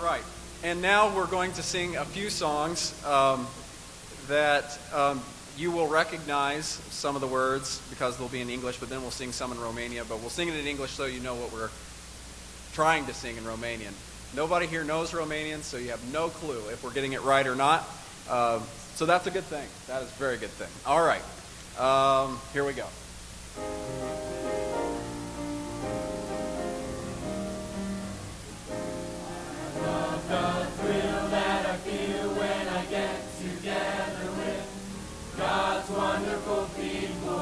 right. And now we're going to sing a few songs that you will recognize some of the words because they'll be in English, but then we'll sing some in Romania. But we'll sing it in English so you know what we're trying to sing in Romanian. Nobody here knows Romanian, so you have no clue if we're getting it right or not. So that's a good thing. That is a very good thing. All right. Here we go. The thrill that I feel when I get together with God's wonderful people.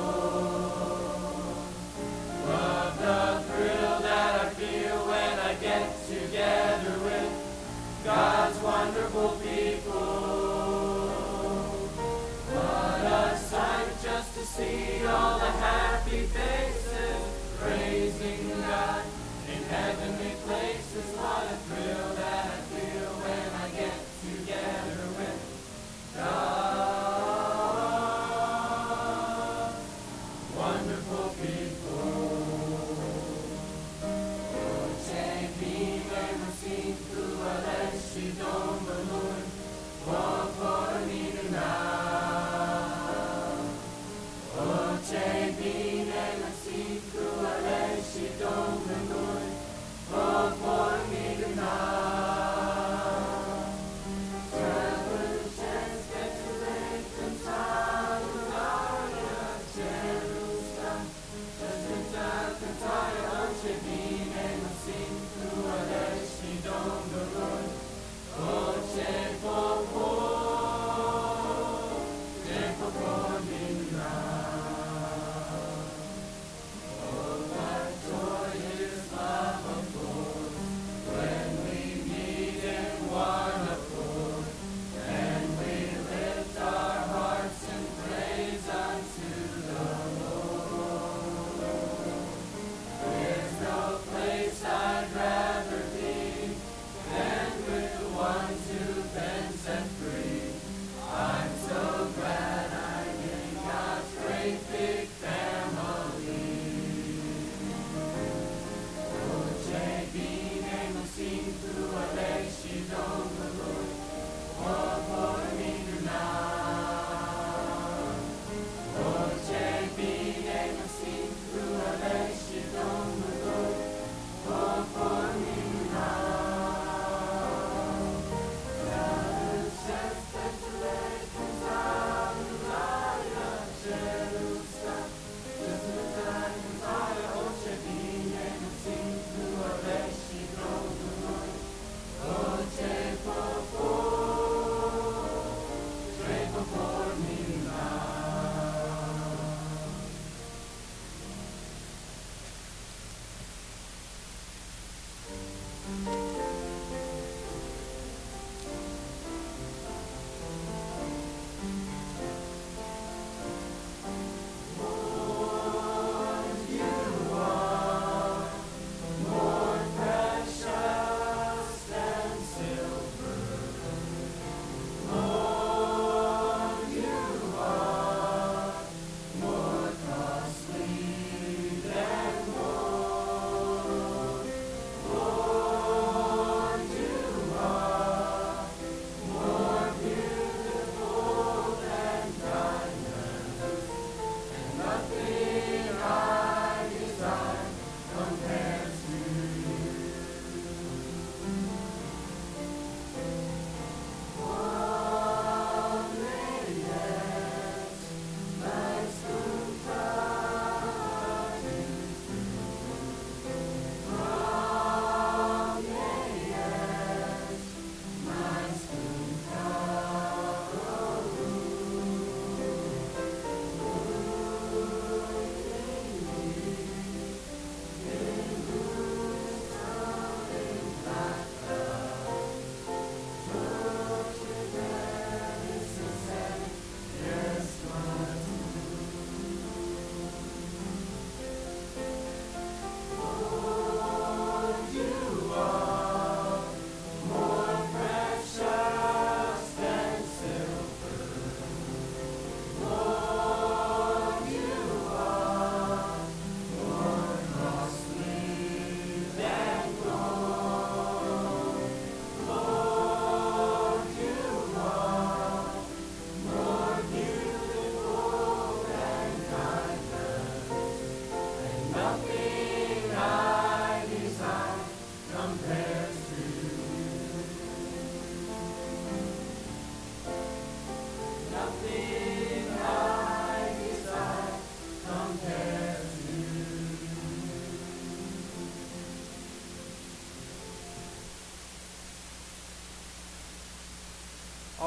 Love the thrill that I feel when I get together with God's wonderful people. What a sight just to see all the happy faces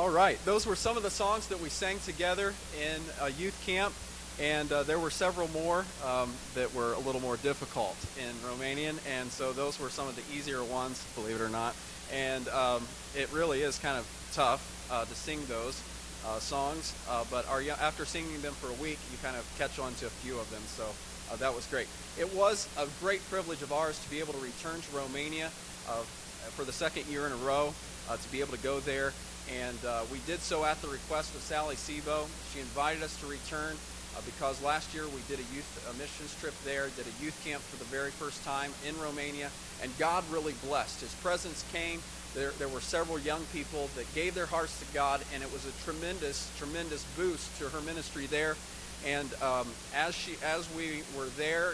All right, those were some of the songs that we sang together in youth camp, and there were several more that were a little more difficult in Romanian, and so those were some of the easier ones, believe it or not. And it really is kind of tough to sing those songs, but after singing them for a week, you kind of catch on to a few of them, so that was great. It was a great privilege of ours to be able to return to Romania for the second year in a row, to be able to go there. And we did so at the request of Sally Sebo. She invited us to return because last year we did a youth missions trip there, did a youth camp for the very first time in Romania, and God really blessed. His presence came. There were several young people that gave their hearts to God, and it was a tremendous, tremendous boost to her ministry there. And as we were there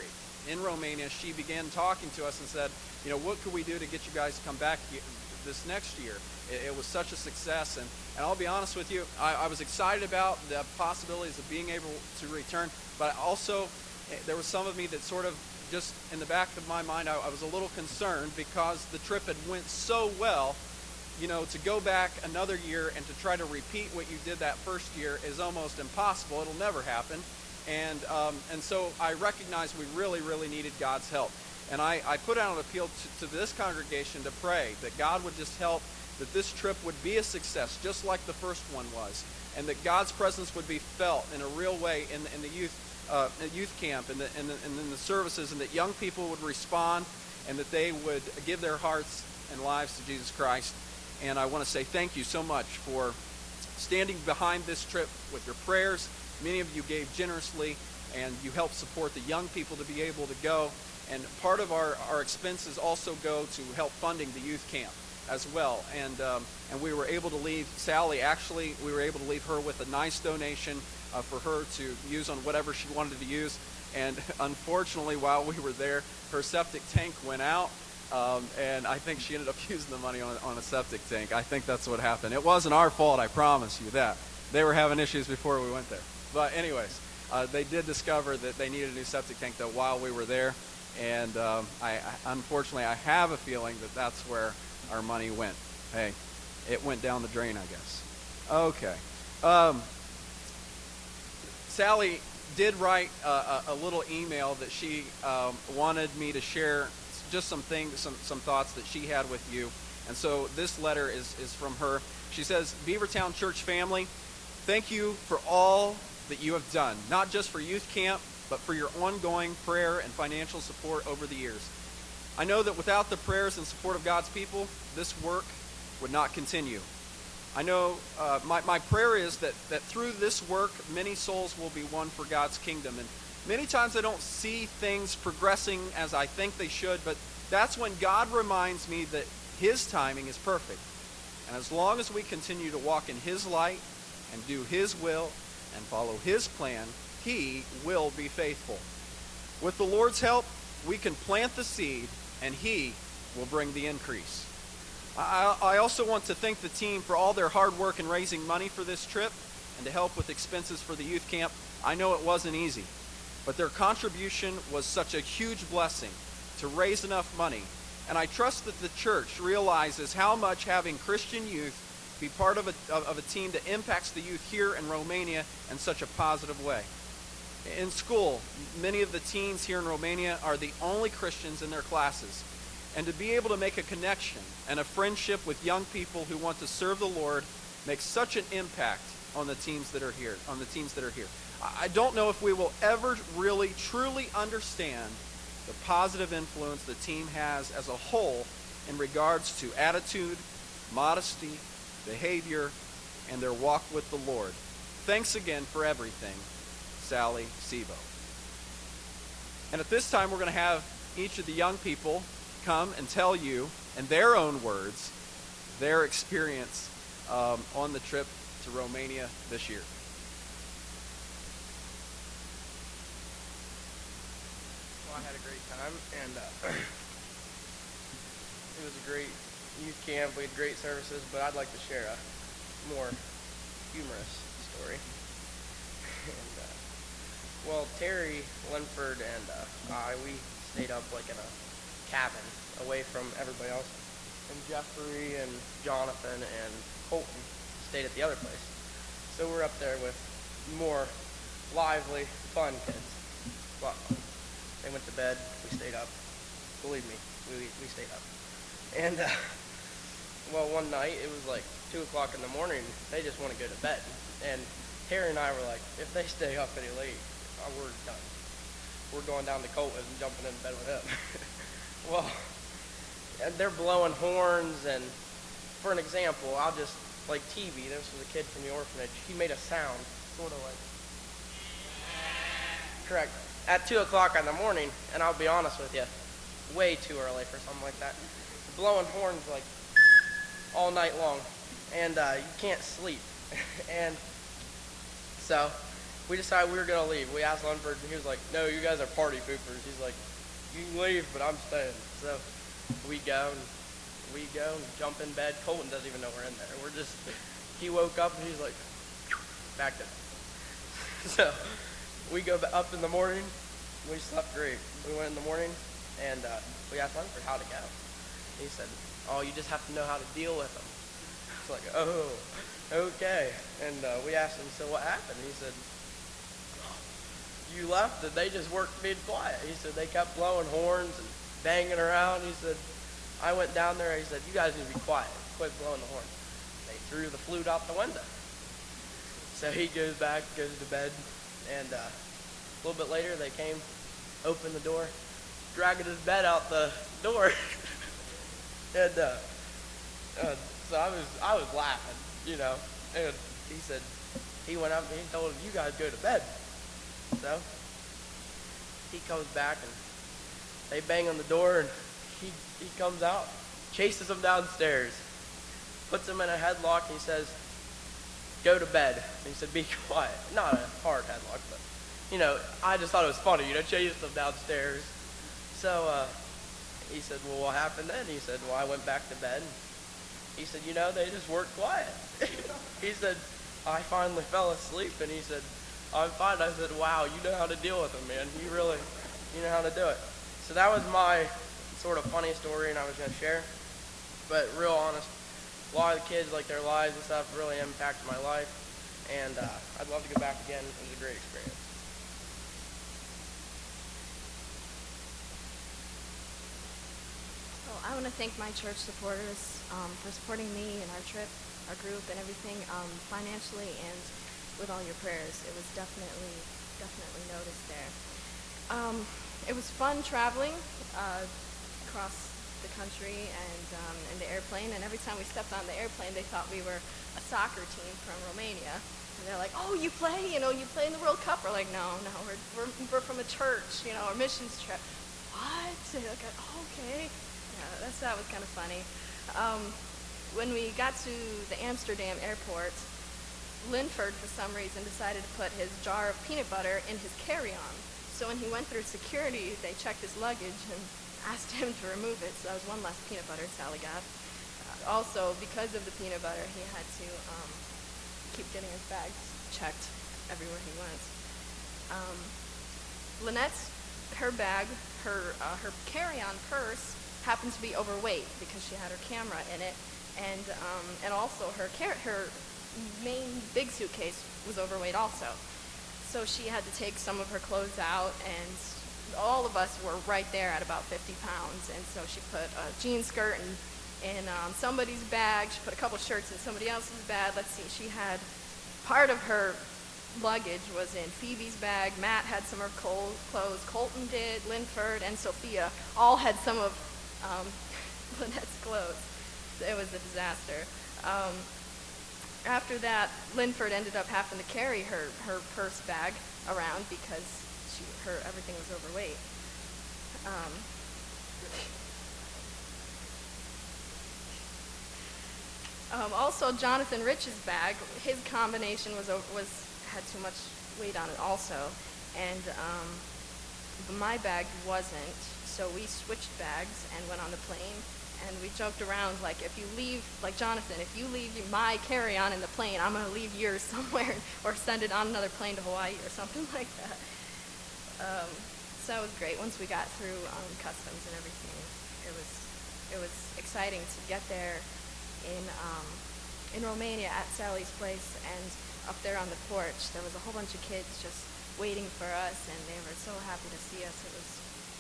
in Romania, she began talking to us and said, you know, what could we do to get you guys to come back this next year? It was such a success, and I'll be honest with you, I was excited about the possibilities of being able to return, but also there was some of me that sort of just in the back of my mind, I was a little concerned because the trip had went so well. You know, to go back another year and to try to repeat what you did that first year is almost impossible. It'll never happen. And so I recognized we really, really needed God's help. And I put out an appeal to this congregation to pray that God would just help, that this trip would be a success, just like the first one was, and that God's presence would be felt in a real way in the youth camp and in the services, and that young people would respond, and that they would give their hearts and lives to Jesus Christ. And I want to say thank you so much for standing behind this trip with your prayers. Many of you gave generously, and you helped support the young people to be able to go. And part of our expenses also go to help funding the youth camp as well. And we were able to leave Sally, actually, we were able to leave her with a nice donation for her to use on whatever she wanted to use. And unfortunately, while we were there, her septic tank went out. And I think she ended up using the money on a septic tank. I think that's what happened. It wasn't our fault, I promise you that. They were having issues before we went there. But anyways, they did discover that they needed a new septic tank, though, while we were there. And unfortunately, I have a feeling that that's where our money went. Hey, it went down the drain, I guess. Okay. Sally did write a little email that she wanted me to share just some things, some thoughts that she had with you. And so this letter is from her. She says, Beavertown Church family, thank you for all that you have done, not just for youth camp, but for your ongoing prayer and financial support over the years. I know that without the prayers and support of God's people, this work would not continue. I know my prayer is that through this work, many souls will be won for God's kingdom. And many times I don't see things progressing as I think they should, but that's when God reminds me that His timing is perfect. And as long as we continue to walk in His light and do His will and follow His plan, He will be faithful. With the Lord's help, we can plant the seed and He will bring the increase. I also want to thank the team for all their hard work in raising money for this trip and to help with expenses for the youth camp. I know it wasn't easy, but their contribution was such a huge blessing to raise enough money. And I trust that the church realizes how much having Christian youth be part of a team that impacts the youth here in Romania in such a positive way. In school, many of the teens here in Romania are the only Christians in their classes. And to be able to make a connection and a friendship with young people who want to serve the Lord makes such an impact on the teams that are here. I don't know if we will ever really, truly understand the positive influence the team has as a whole in regards to attitude, modesty, behavior, and their walk with the Lord. Thanks again for everything, Sally Sebo. And at this time, we're going to have each of the young people come and tell you, in their own words, their experience on the trip to Romania this year. Well, I had a great time, and it was a great youth camp. We had great services, but I'd like to share a more humorous story. And, well, Terry, Linford, and we stayed up like in a cabin away from everybody else. And Jeffrey and Jonathan and Colton stayed at the other place. So we're up there with more lively, fun kids. A lot of fun. They went to bed. We stayed up. Believe me, we stayed up. And, well, one night, it was like 2 o'clock in the morning. They just want to go to bed. And Terry and I were like, if they stay up any late, we're done. We're going down to Colton and jumping in bed with him. Well, and they're blowing horns, and for an example, I'll just, like TV, this was a kid from the orphanage, he made a sound, sort of like, correct, at 2 o'clock in the morning, and I'll be honest with you, way too early for something like that. Blowing horns like all night long, and you can't sleep. And so we decided we were going to leave. We asked Lunford, and he was like, no, you guys are party poopers. He's like, you can leave, but I'm staying. So we go and jump in bed. Colton doesn't even know we're in there. He woke up and he's like, back to bed. So we go up in the morning. We slept great. We went in the morning and we asked Lunford how to go. He said, oh, you just have to know how to deal with them. It's like, oh, okay. And we asked him, so what happened? He said, you left and they just weren't being quiet. He said they kept blowing horns and banging around. He said, I went down there. He said, you guys need to be quiet. Quit blowing the horn. They threw the flute out the window. So he goes back, goes to bed, and a little bit later they came, opened the door, dragging his bed out the door. And so I was laughing, you know. And he said, he went up and he told him, you guys go to bed. So he comes back and they bang on the door and he comes out, chases them downstairs, puts them in a headlock, and he says, go to bed. And he said, be quiet. Not a hard headlock, but, you know, I just thought it was funny, you know, chase them downstairs. So he said, well, what happened then? He said, well, I went back to bed. He said, you know, they just weren't quiet. He said, I finally fell asleep, and he said, I'm fine. I said, wow, you know how to deal with them, man. You know how to do it. So that was my sort of funny story, and I was going to share. But real honest, a lot of the kids, like their lives and stuff, really impacted my life. And I'd love to go back again. It was a great experience. Well, I want to thank my church supporters for supporting me and our trip, our group, and everything financially and with all your prayers. It was definitely noticed there. It was fun traveling across the country and in the airplane, and every time we stepped on the airplane, they thought we were a soccer team from Romania. And they're like, oh, you play in the World Cup? We're like, no, we're from a church, our missions trip. What? And they're like, oh, okay. Yeah, that was kind of funny. When we got to the Amsterdam airport, Linford, for some reason, decided to put his jar of peanut butter in his carry-on. So when he went through security, they checked his luggage and asked him to remove it. So that was one less peanut butter Sally got. Also, because of the peanut butter, he had to keep getting his bags checked everywhere he went. Lynette's, her bag, her carry-on purse happened to be overweight because she had her camera in it, and also her main big suitcase was overweight also. So she had to take some of her clothes out, and all of us were right there at about 50 pounds. And so she put a jean skirt in somebody's bag. She put a couple shirts in somebody else's bag. Let's see, she had part of her luggage was in Phoebe's bag. Matt had some of her clothes. Colton did. Linford and Sophia all had some of Lynette's clothes. It was a disaster. After that, Linford ended up having to carry her purse bag around because everything was overweight. Also, Jonathan Rich's bag, his combination had too much weight on it also, and my bag wasn't. So we switched bags and went on the plane. And we joked around, like, if you leave, like Jonathan, if you leave my carry-on in the plane, I'm going to leave yours somewhere or send it on another plane to Hawaii or something like that. So that was great. Once we got through customs and everything, it was exciting to get there in in Romania at Sally's place, and up there on the porch, there was a whole bunch of kids just waiting for us, and they were so happy to see us. It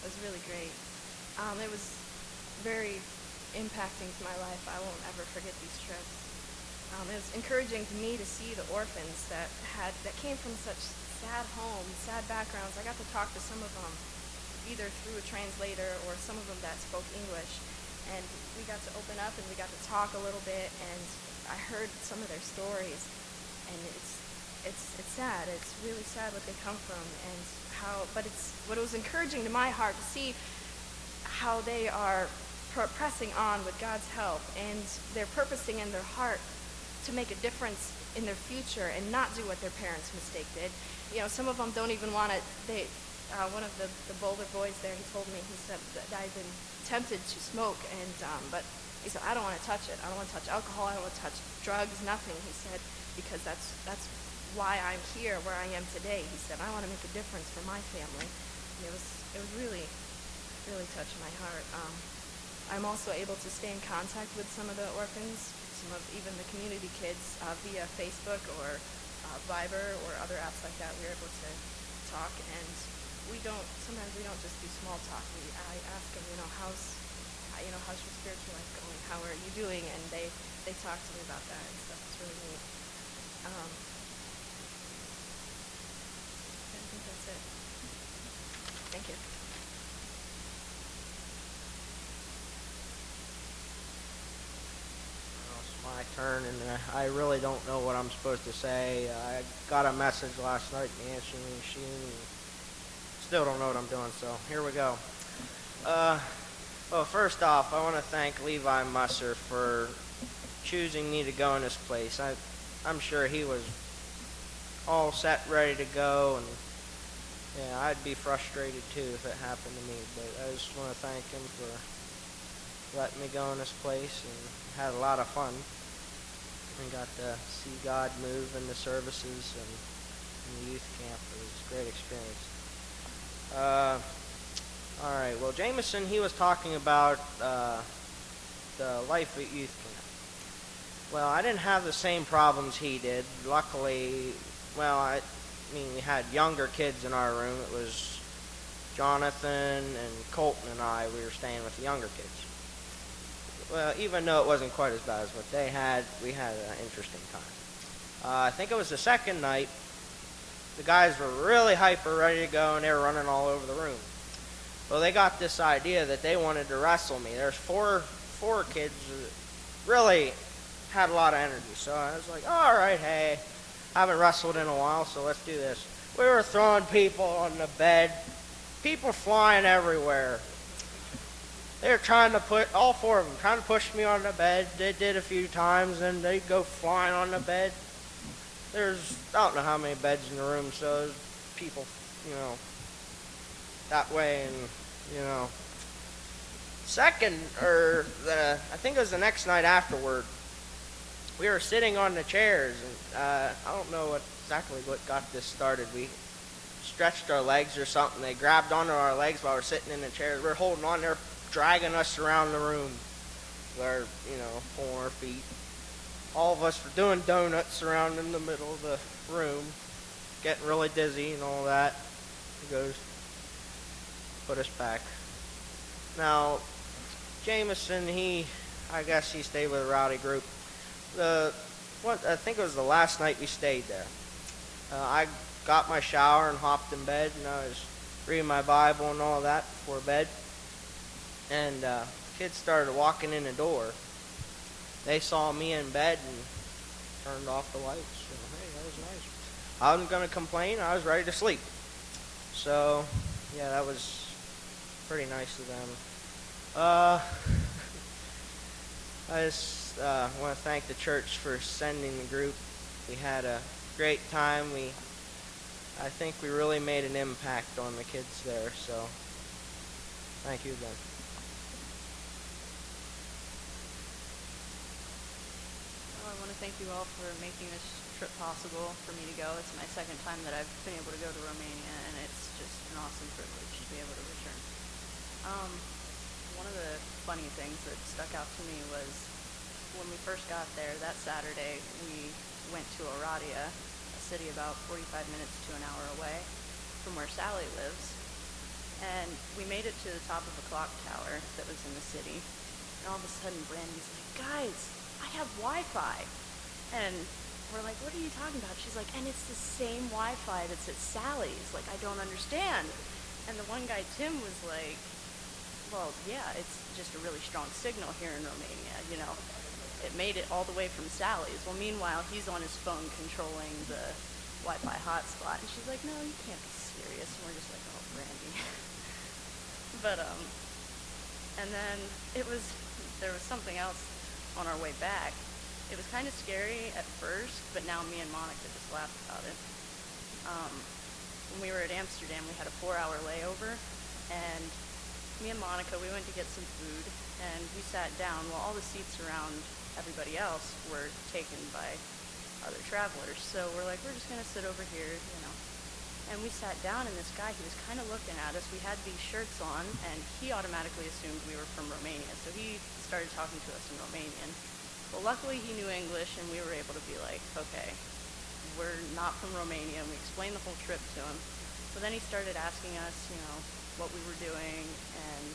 was really great. It was very impacting to my life. I won't ever forget these trips. It was encouraging to me to see the orphans that came from such sad homes, sad backgrounds. I got to talk to some of them, either through a translator or some of them that spoke English, and we got to open up and we got to talk a little bit, and I heard some of their stories, and it's sad. It's really sad what they come from, and but it's what it was encouraging to my heart to see how they are pressing on with God's help, and they're purposing in their heart to make a difference in their future and not do what their parents' mistake did. You know, some of them don't even want to. One of the Boulder boys there, he told me, he said that I'd been tempted to smoke, and but he said, I don't want to touch it. I don't want to touch alcohol. I don't want to touch drugs. Nothing. He said, because that's why I'm here, where I am today. He said, I want to make a difference for my family. And it was really, really touched my heart. I'm also able to stay in contact with some of the orphans, some of even the community kids via Facebook or Viber or other apps like that. We're able to talk, and sometimes we don't just do small talk. I ask them, how's your spiritual life going? How are you doing? And they talk to me about that and stuff. It's really neat. I think that's it. Thank you. Well, it's my turn, and I really don't know what I'm supposed to say. I got a message last night in the answering machine. Still don't know what I'm doing, so here we go. Well, first off, I want to thank Levi Musser for choosing me to go in this place. I'm sure he was all set, ready to go, and yeah, I'd be frustrated too if it happened to me, but I just want to thank him for letting me go in this place, and had a lot of fun, and got to see God move in the services and in the youth camp. It was a great experience. All right, well, Jameson, he was talking about the life at youth camp. Well, I didn't have the same problems he did. Luckily, we had younger kids in our room. It was Jonathan and Colton and I. We were staying with the younger kids. Well, even though it wasn't quite as bad as what they had, we had an interesting time. I think it was the second night. The guys were really hyper, ready to go, and they were running all over the room. Well, they got this idea that they wanted to wrestle me. There's four kids that really had a lot of energy. So I was like, all right, hey, I haven't wrestled in a while, so let's do this. We were throwing people on the bed, people flying everywhere. They were trying to all four of them, trying to push me on the bed. They did a few times, and they'd go flying on the bed. There's, I don't know how many beds in the room, so there's people, that way, and, I think it was the next night afterward, we were sitting on the chairs, and I don't know exactly what got this started. We stretched our legs or something. They grabbed onto our legs while we're sitting in the chairs. We're holding on there, dragging us around the room with our, pulling our feet. All of us were doing donuts around in the middle of the room, getting really dizzy and all that. He goes, put us back. Now, Jameson, I guess he stayed with a rowdy group. I think it was the last night we stayed there. I got my shower and hopped in bed, and I was reading my Bible and all that before bed. And kids started walking in the door. They saw me in bed and turned off the lights. So, hey, that was nice. I wasn't going to complain. I was ready to sleep. So, yeah, that was pretty nice of them. I just want to thank the church for sending the group. We had a great time. I think we really made an impact on the kids there. So, thank you again. I want to thank you all for making this trip possible for me to go. It's my second time that I've been able to go to Romania, and it's just an awesome privilege to be able to return. One of the funny things that stuck out to me was when we first got there that Saturday, we went to Oradea, a city about 45 minutes to an hour away from where Sally lives. And we made it to the top of a clock tower that was in the city. And all of a sudden, Brandy's like, guys, I have Wi-Fi. And we're like, what are you talking about? She's like, and it's the same Wi-Fi that's at Sally's. Like, I don't understand. And the one guy, Tim, was like, well, yeah, it's just a really strong signal here in Romania, you know. It made it all the way from Sally's. Well, meanwhile, he's on his phone controlling the Wi-Fi hotspot. And she's like, no, you can't be serious. And we're just like, oh, Brandy. But, and then there was something else on our way back. It was kind of scary at first, but now me and Monica just laughed about it. When we were at Amsterdam, we had a 4-hour layover, and me and Monica, we went to get some food, and we sat down. Well, all the seats around everybody else were taken by other travelers, so we're like, we're just going to sit over here, you know. And we sat down, and this guy, he was kind of looking at us. We had these shirts on, and he automatically assumed we were from Romania, so he started talking to us in Romanian. Well, luckily he knew English, and we were able to be like, okay, we're not from Romania, and we explained the whole trip to him. So then he started asking us, you know, what we were doing and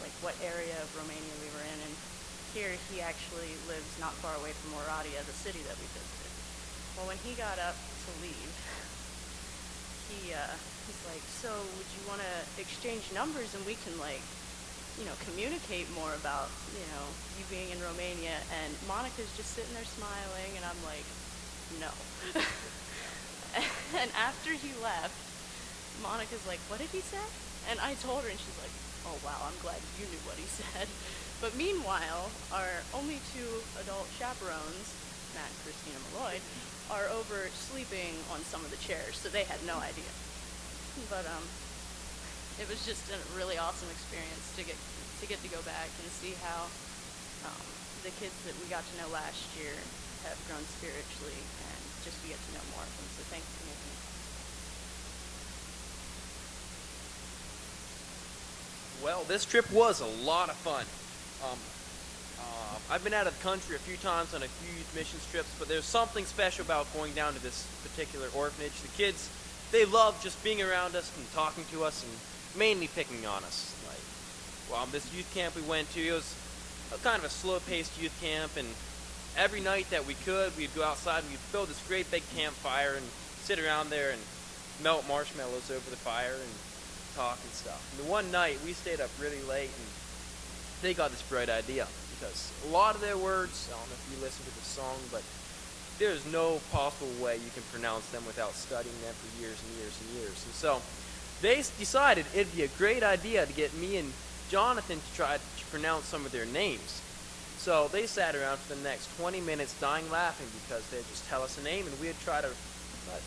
like what area of Romania we were in. And here he actually lives not far away from Oradea, the city that we visited. Well, when he got up to leave, he's like, so would you want to exchange numbers and we can like, you know, communicate more about, you know, you being in Romania? And Monica's just sitting there smiling, and I'm like, no. And after he left, Monica's like, what did he say? And I told her, and she's like, oh wow, I'm glad you knew what he said. But meanwhile, our only 2 adult chaperones, Matt and Christina Malloy, are over sleeping on some of the chairs, so they had no idea. But it was just a really awesome experience to get to go back and see how the kids that we got to know last year have grown spiritually, and just to get to know more of them. So thanks for making it. Well, this trip was a lot of fun. I've been out of the country a few times on a few youth missions trips, but there's something special about going down to this particular orphanage. The kids, they love just being around us and talking to us and mainly picking on us. Like, well, this youth camp we went to, it was kind of a slow-paced youth camp, and every night that we could, we'd go outside and we'd build this great big campfire and sit around there and melt marshmallows over the fire and talk and stuff. And the one night, we stayed up really late, and they got this bright idea, because a lot of their words, I don't know if you listen to the song, but there's no possible way you can pronounce them without studying them for years and years and years. And so they decided it'd be a great idea to get me and Jonathan to try to pronounce some of their names. So they sat around for the next 20 minutes dying laughing, because they'd just tell us a name and we'd try to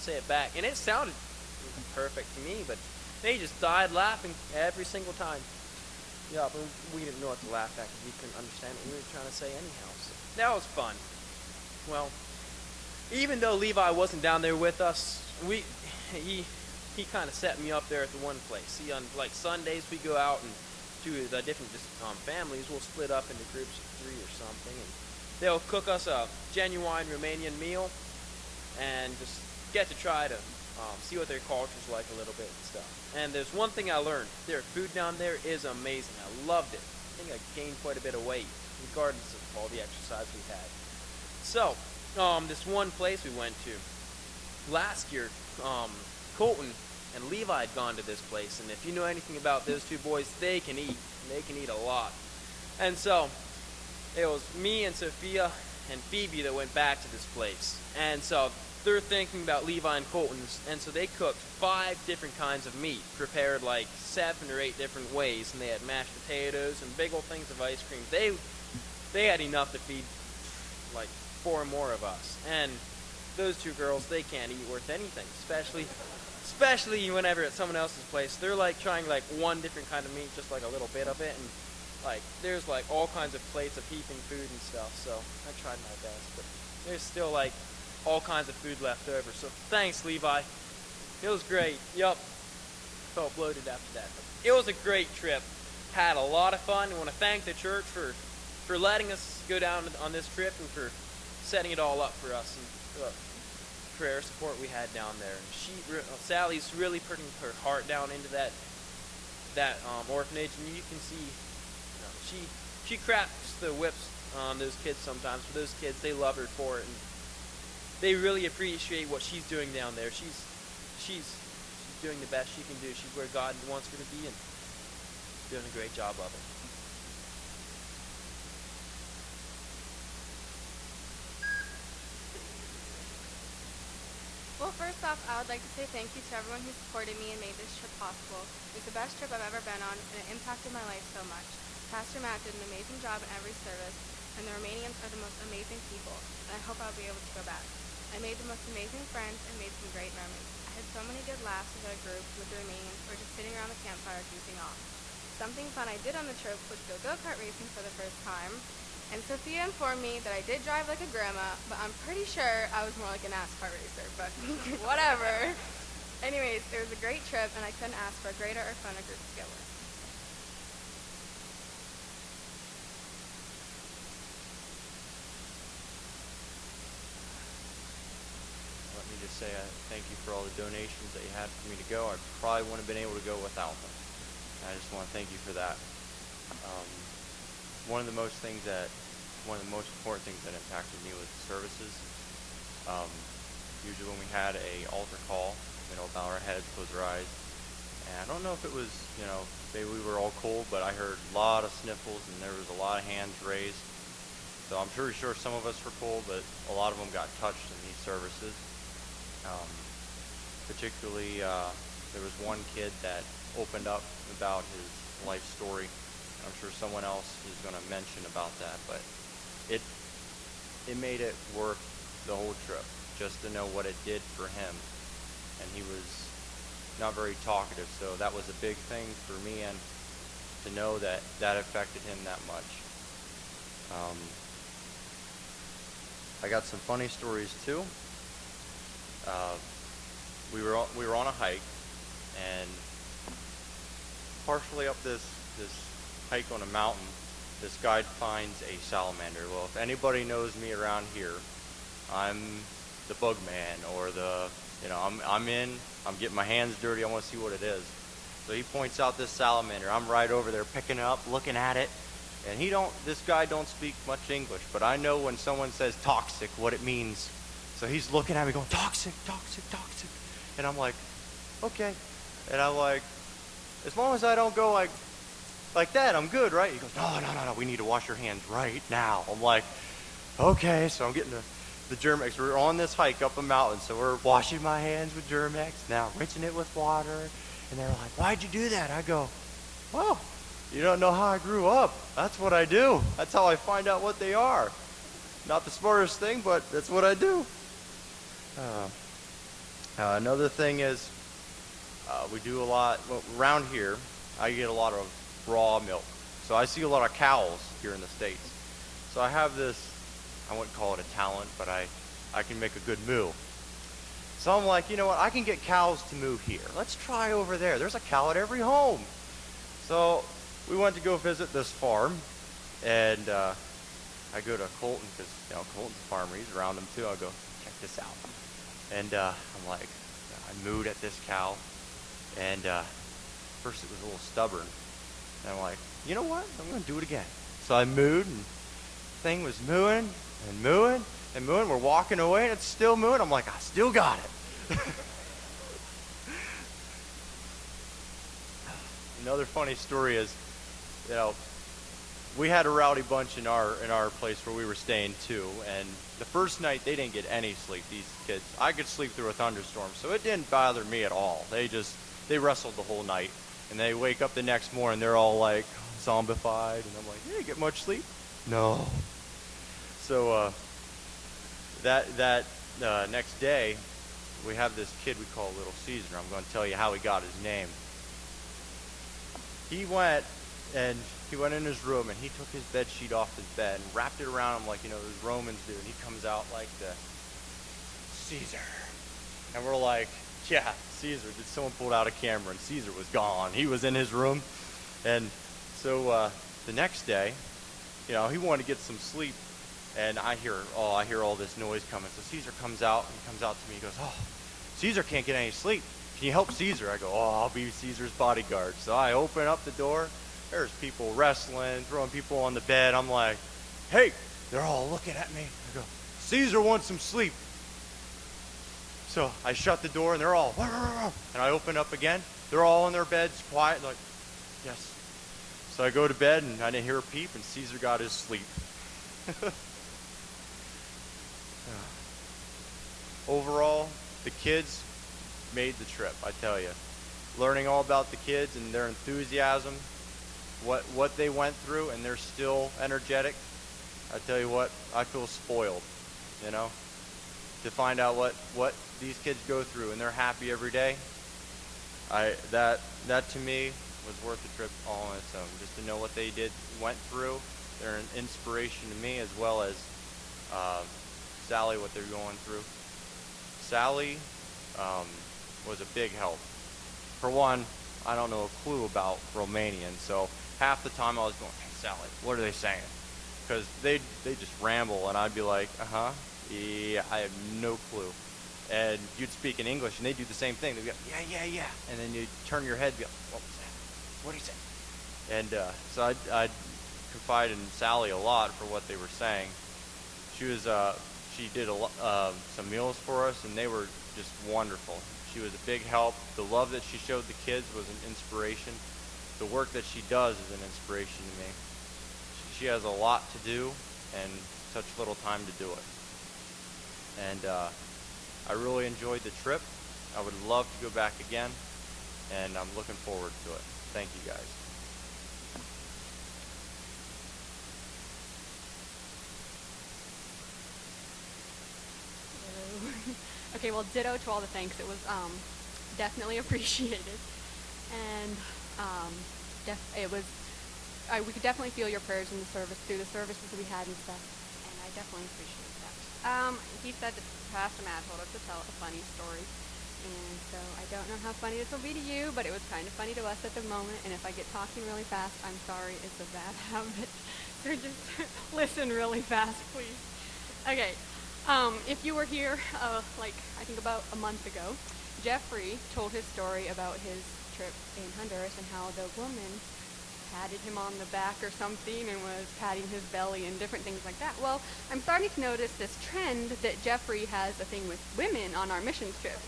say it back. And it sounded perfect to me, but they just died laughing every single time. Yeah, but we didn't know what to laugh at because we couldn't understand what we were trying to say anyhow. So that was fun. Well, even though Levi wasn't down there with us, he kind of set me up there at the one place. See, on like Sundays we go out and do the different families. We'll split up into groups of 3 or something, and they'll cook us a genuine Romanian meal and just get to try to see what their culture's like a little bit and stuff. And there's one thing I learned. Their food down there is amazing. I loved it. I think I gained quite a bit of weight, regardless of all the exercise we had. So, this one place we went to, last year, Colton and Levi had gone to this place, and if you know anything about those 2 boys, they can eat. They can eat a lot. And so, it was me and Sophia and Phoebe that went back to this place. And so, they're thinking about Levi and Colton's, and so they cooked 5 different kinds of meat, prepared like 7 or 8 different ways, and they had mashed potatoes and big old things of ice cream. They had enough to feed like 4 more of us. And those 2 girls, they can't eat worth anything, especially whenever at someone else's place. They're like trying like 1 different kind of meat, just like a little bit of it, and like there's like all kinds of plates of heaping food and stuff. So I tried my best, but there's still like all kinds of food left over. So thanks, Levi. It was great. Yup. Felt bloated after that. But it was a great trip. Had a lot of fun. I want to thank the church for for letting us go down on this trip and for setting it all up for us and the prayer support we had down there. Sally's really putting her heart down into that orphanage, and you can see, she cracks the whips on those kids sometimes. For those kids, they love her for it, and they really appreciate what she's doing down there. She's doing the best she can do. She's where God wants her to be, and doing a great job of it. Well, first off, I would like to say thank you to everyone who supported me and made this trip possible. It was the best trip I've ever been on, and it impacted my life so much. Pastor Matt did an amazing job in every service, and the Romanians are the most amazing people, and I hope I'll be able to go back. I made the most amazing friends and made some great memories. I had so many good laughs with our group, with the Romanians, or just sitting around the campfire goofing off. Something fun I did on the trip was go go-kart racing for the first time. And Sophia informed me that I did drive like a grandma, but I'm pretty sure I was more like a NASCAR racer, but whatever. Anyways, it was a great trip, and I couldn't ask for a greater or funner group to go with. Let me just say thank you for all the donations that you had for me to go. I probably wouldn't have been able to go without them. I just want to thank you for that. One of the most important things that impacted me was the services. Usually when we had a altar call, bow our heads, close our eyes. And I don't know if it was, maybe we were all cold, but I heard a lot of sniffles and there was a lot of hands raised. So I'm pretty sure some of us were cold, but a lot of them got touched in these services. Particularly, there was one kid that opened up about his life story. I'm sure someone else is going to mention about that, but it made it worth the whole trip just to know what it did for him. And he was not very talkative, so that was a big thing for me, and to know that affected him that much. I got some funny stories too. We were on a hike, and partially up this hike on a mountain, this guide finds a salamander. Well, if anybody knows me around here, I'm the bug man, or I'm getting my hands dirty, I want to see what it is. So he points out this salamander. I'm right over there picking it up, looking at it, and this guy don't speak much English, but I know when someone says toxic, what it means. So he's looking at me going, toxic, toxic, toxic. And I'm like, okay. And I'm like, as long as I don't go like that, I'm good, right? He goes, no, we need to wash your hands right now. I'm like, okay. So I'm getting the Germex. We're on this hike up a mountain, so we're washing my hands with Germex, now rinsing it with water. And they're like, why'd you do that? I go, well, you don't know how I grew up. That's what I do. That's how I find out what they are. Not the smartest thing, but that's what I do. Another thing is, we do a lot, around here, I get a lot of raw milk. So I see a lot of cows here in the States. So I have this, I wouldn't call it a talent, but I can make a good moo. So I'm like, you know what, I can get cows to moo here. Let's try over there. There's a cow at every home. So we went to go visit this farm, and I go to Colton, because Colton's a farmer, he's around them too. I'll go, check this out. And I'm like, I mooed at this cow, and first it was a little stubborn. And I'm like, you know what? I'm going to do it again. So I mooed, and the thing was mooing and mooing and mooing. We're walking away, and it's still mooing. I'm like, I still got it. Another funny story is, we had a rowdy bunch in our place where we were staying too, and the first night they didn't get any sleep, these kids. I could sleep through a thunderstorm, so it didn't bother me at all. They wrestled the whole night, and they wake up the next morning, they're all like zombified, and I'm like, you didn't get much sleep? No. So that next day, we have this kid we call Little Caesar. I'm going to tell you how he got his name. He went in his room, and he took his bed sheet off his bed and wrapped it around him like, those Romans do. And he comes out like the Caesar. And we're like, yeah, Caesar. Did someone pull out a camera, and Caesar was gone. He was in his room. And so the next day, he wanted to get some sleep, and I hear all this noise coming. So Caesar comes out, and he comes out to me, he goes, "Oh, Caesar can't get any sleep. Can you help Caesar?" I go, "Oh, I'll be Caesar's bodyguard." So I open up the door. There's people wrestling, throwing people on the bed. I'm like, "Hey," they're all looking at me. I go, "Caesar wants some sleep." So I shut the door, and they're all, "Wah, wah, wah," and I open up again. They're all in their beds, quiet, like, "Yes." So I go to bed, and I didn't hear a peep, and Caesar got his sleep. Overall, the kids made the trip, I tell you. Learning all about the kids and their enthusiasm, what they went through, and they're still energetic. I tell you what, I feel spoiled, to find out what these kids go through, and they're happy every day. That to me was worth the trip all on its own. Just to know what they went through. They're an inspiration to me, as well as Sally, what they're going through. Sally was a big help. For one, I don't know a clue about Romanian, so half the time I was going, "Hey, Sally, what are they saying?" Because they just ramble, and I'd be like, yeah, I have no clue. And you'd speak in English, and they'd do the same thing. They'd be like, yeah. And then you'd turn your head and be like, "What was that? What did he say?" And so I'd confide in Sally a lot for what they were saying. She did some meals for us, and they were just wonderful. She was a big help. The love that she showed the kids was an inspiration. The work that she does is an inspiration to me. She has a lot to do and such little time to do it. And I really enjoyed the trip. I would love to go back again, and I'm looking forward to it. Thank you guys. Okay, well, ditto to all the thanks. It was definitely appreciated, and we could definitely feel your prayers in the service through the services we had and stuff, and I definitely appreciate that. He said that Pastor Matt told us to tell a funny story, and so I don't know how funny this will be to you, but it was kind of funny to us at the moment, and if I get talking really fast, I'm sorry, it's a bad habit, so just listen really fast, please. Okay. If you were here, I think about a month ago, Jeffrey told his story about his trip in Honduras and how the woman patted him on the back or something and was patting his belly and different things like that. Well, I'm starting to notice this trend that Jeffrey has a thing with women on our missions trip.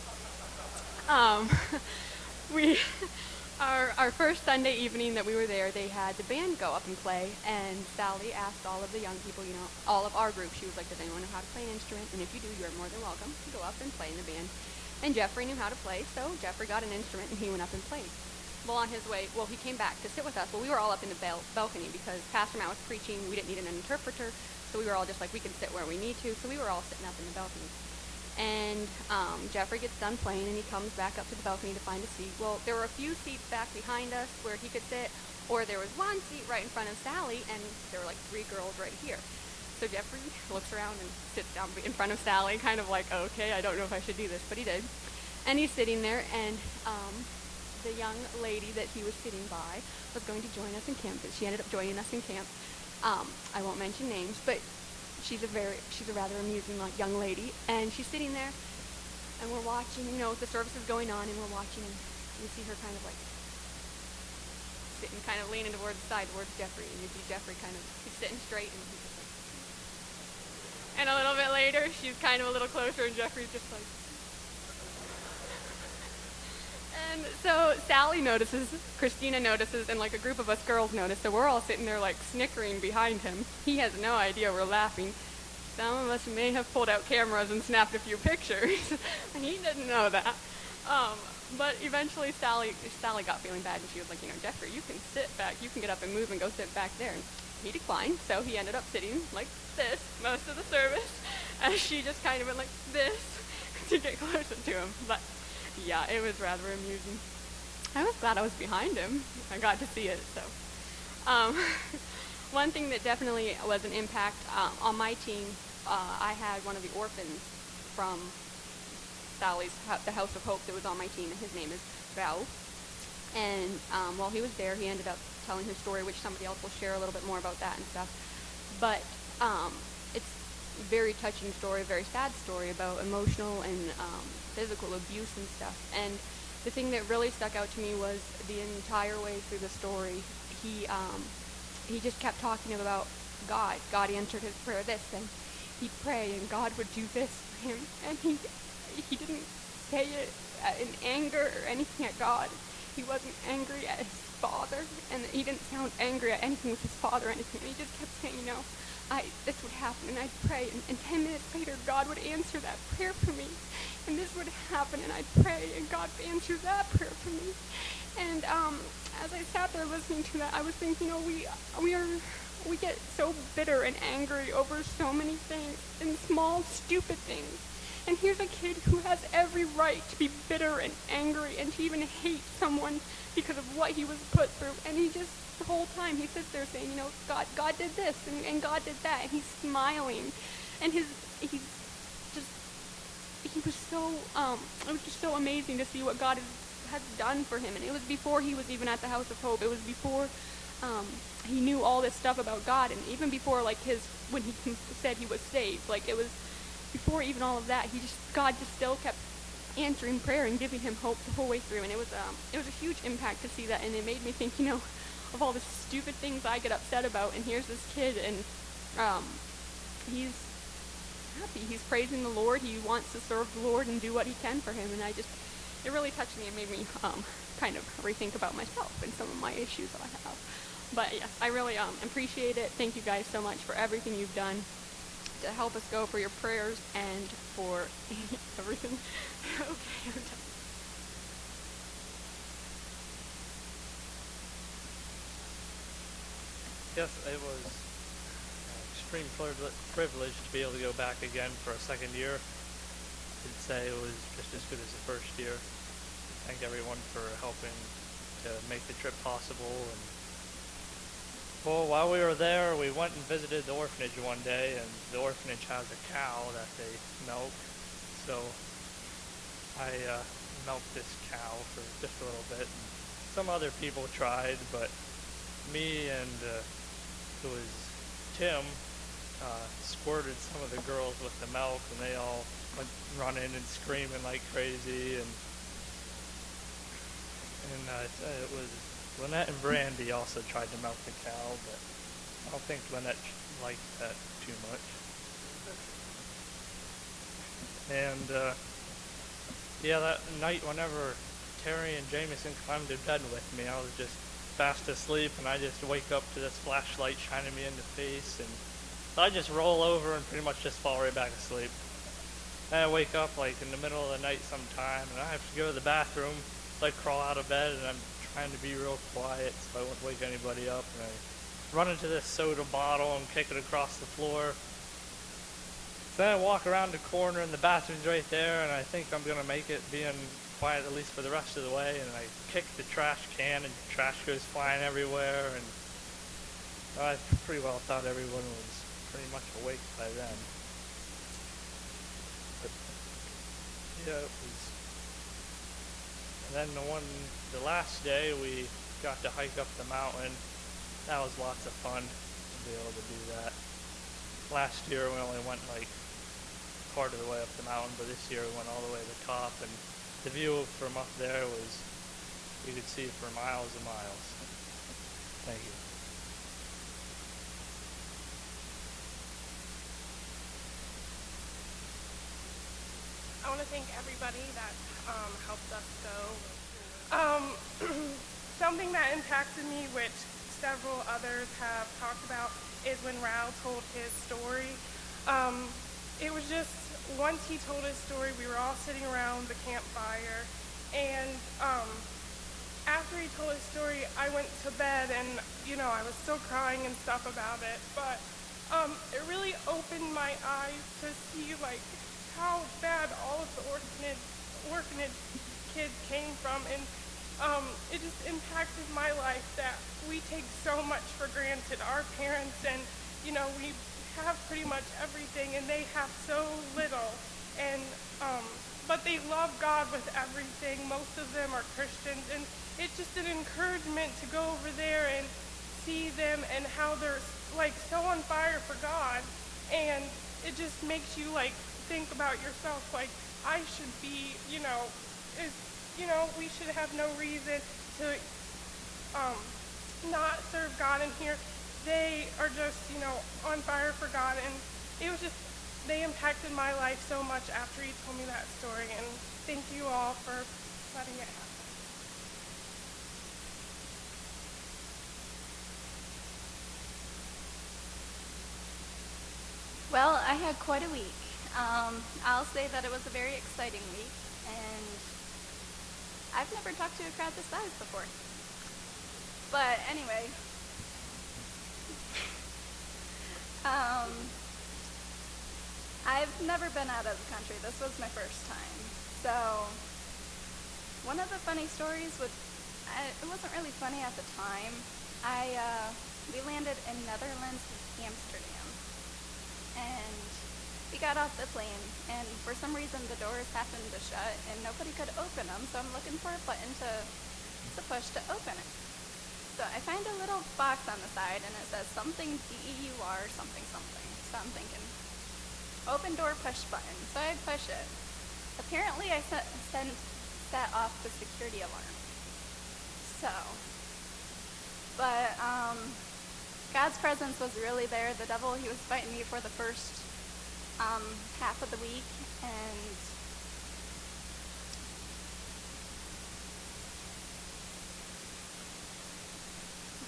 Our first Sunday evening that we were there, they had the band go up and play, and Sally asked all of the young people, all of our group, she was like, "Does anyone know how to play an instrument? And if you do, you're more than welcome to go up and play in the band." And Jeffrey knew how to play, so Jeffrey got an instrument and he went up and played. Well, on his way, he came back to sit with us. Well, we were all up in the balcony because Pastor Matt was preaching. We didn't need an interpreter, so we were all just like, we can sit where we need to, so we were all sitting up in the balcony. And Jeffrey gets done playing, and he comes back up to the balcony to find a seat. Well, there were a few seats back behind us where he could sit, or there was one seat right in front of Sally, and there were like 3 girls right here. So Jeffrey looks around and sits down in front of Sally, kind of like, okay, I don't know if I should do this, but he did. And he's sitting there, and the young lady that he was sitting by was going to join us in camp. She ended up joining us in camp. I won't mention names, but she's a rather amusing young lady, and she's sitting there, and we're watching, the service is going on, and we're watching, and we see her kind of sitting, kind of leaning towards the side, towards Jeffrey, and you see Jeffrey he's sitting straight, and he's just like, and a little bit later, she's kind of a little closer, and Jeffrey's just like, and so Sally notices, Christina notices, and a group of us girls notice, so we're all sitting there snickering behind him. He has no idea we're laughing. Some of us may have pulled out cameras and snapped a few pictures. He didn't know that. But eventually Sally got feeling bad, and she was like, Jeffrey, you can sit back, you can get up and move and go sit back there. And he declined, so he ended up sitting like this most of the service, as she just kind of went like this to get closer to him. But yeah, it was rather amusing. I was glad I was behind him. I got to see it, so. One thing that definitely was an impact on my team, I had one of the orphans from the House of Hope that was on my team, and his name is Val. And while he was there, he ended up telling his story, which somebody else will share a little bit more about that and stuff. but it's a very touching story, a very sad story about emotional and physical abuse and stuff. And the thing that really stuck out to me was the entire way through the story, he just kept talking about God. God answered his prayer this, and he'd pray, and God would do this for him. And he didn't say it in anger or anything at God. He wasn't angry at his father, and he didn't sound angry at anything with his father or anything. And he just kept saying, this would happen, and I'd pray, and 10 minutes later, God would answer that prayer for me. And this would happen, and I'd pray, and God would answer that prayer for me. And as I sat there listening to that, I was thinking, we get so bitter and angry over so many things, and small, stupid things. And here's a kid who has every right to be bitter and angry and to even hate someone because of what he was put through. And he just, the whole time, he sits there saying, God did this, and God did that. And he's smiling. And it was just so amazing to see what God has done for him. And it was before he was even at the House of Hope. It was before he knew all this stuff about God, and even before when he said he was saved. It was before even all of that. God just still kept answering prayer and giving him hope the whole way through. And it was a huge impact to see that, and it made me think, of all the stupid things I get upset about, and here's this kid, and he's happy. He's praising the Lord. He wants to serve the Lord and do what he can for him. And it really touched me and made me kind of rethink about myself and some of my issues I have. But yes, I really appreciate it. Thank you guys so much for everything you've done to help us go, for your prayers, and for everything. Okay, I'm done. Yes, it was an extreme privilege to be able to go back again for a second year. I'd say it was just as good as the first year. Thank everyone for helping to make the trip possible. And well, while we were there, we went and visited the orphanage one day, and the orphanage has a cow that they milk. So I milked this cow for just a little bit. And some other people tried, but me and it was Tim squirted some of the girls with the milk, and they all went running and screaming like crazy. And it was Lynette and Brandy also tried to milk the cow, but I don't think Lynette liked that too much. And that night, whenever Terry and Jameson climbed to bed with me, I was just fast asleep, and I just wake up to this flashlight shining me in the face, and I just roll over and pretty much just fall right back asleep. And I wake up in the middle of the night sometime, and I have to go to the bathroom, crawl out of bed, and I'm trying to be real quiet so I won't wake anybody up, and I run into this soda bottle and kick it across the floor. So then I walk around the corner, and the bathroom's right there, and I think I'm going to make it being quiet at least for the rest of the way, and I kick the trash can, and trash goes flying everywhere, and I pretty well thought everyone was pretty much awake by then. But yeah, it was. And then the last day we got to hike up the mountain. That was lots of fun to be able to do that. Last year we only went part of the way up the mountain, but this year we went all the way to the top, and the view from up there was, you could see for miles and miles. Thank you. I want to thank everybody that helped us go. Something that impacted me, which several others have talked about, is when Rao told his story. It was just, once he told his story, we were all sitting around the campfire, and after he told his story, I went to bed, and I was still crying and stuff about it, but it really opened my eyes to see how bad all of the orphanage kids came from, and it just impacted my life that we take so much for granted. Our parents, and we have pretty much everything, and they have so little, and but they love God with everything. Most of them are Christians, and it's just an encouragement to go over there and see them and how they're like so on fire for God, and it just makes you like think about yourself, like I should be, we should have no reason to not serve God in here. They are just, on fire for God, and it was just, they impacted my life so much after he told me that story, and thank you all for letting it happen. Well, I had quite a week. I'll say that it was a very exciting week, and I've never talked to a crowd this size before. But anyway, I've never been out of the country. This was my first time. So one of the funny stories it wasn't really funny at the time. We landed in Netherlands, Amsterdam, and we got off the plane, and for some reason the doors happened to shut, and nobody could open them, so I'm looking for a button to push to open it. So I find a little box on the side, and it says something DEUR something something. So I'm thinking, open door push button. So I push it. Apparently I set off the security alarm. But God's presence was really there. The devil, he was fighting me for the first half of the week,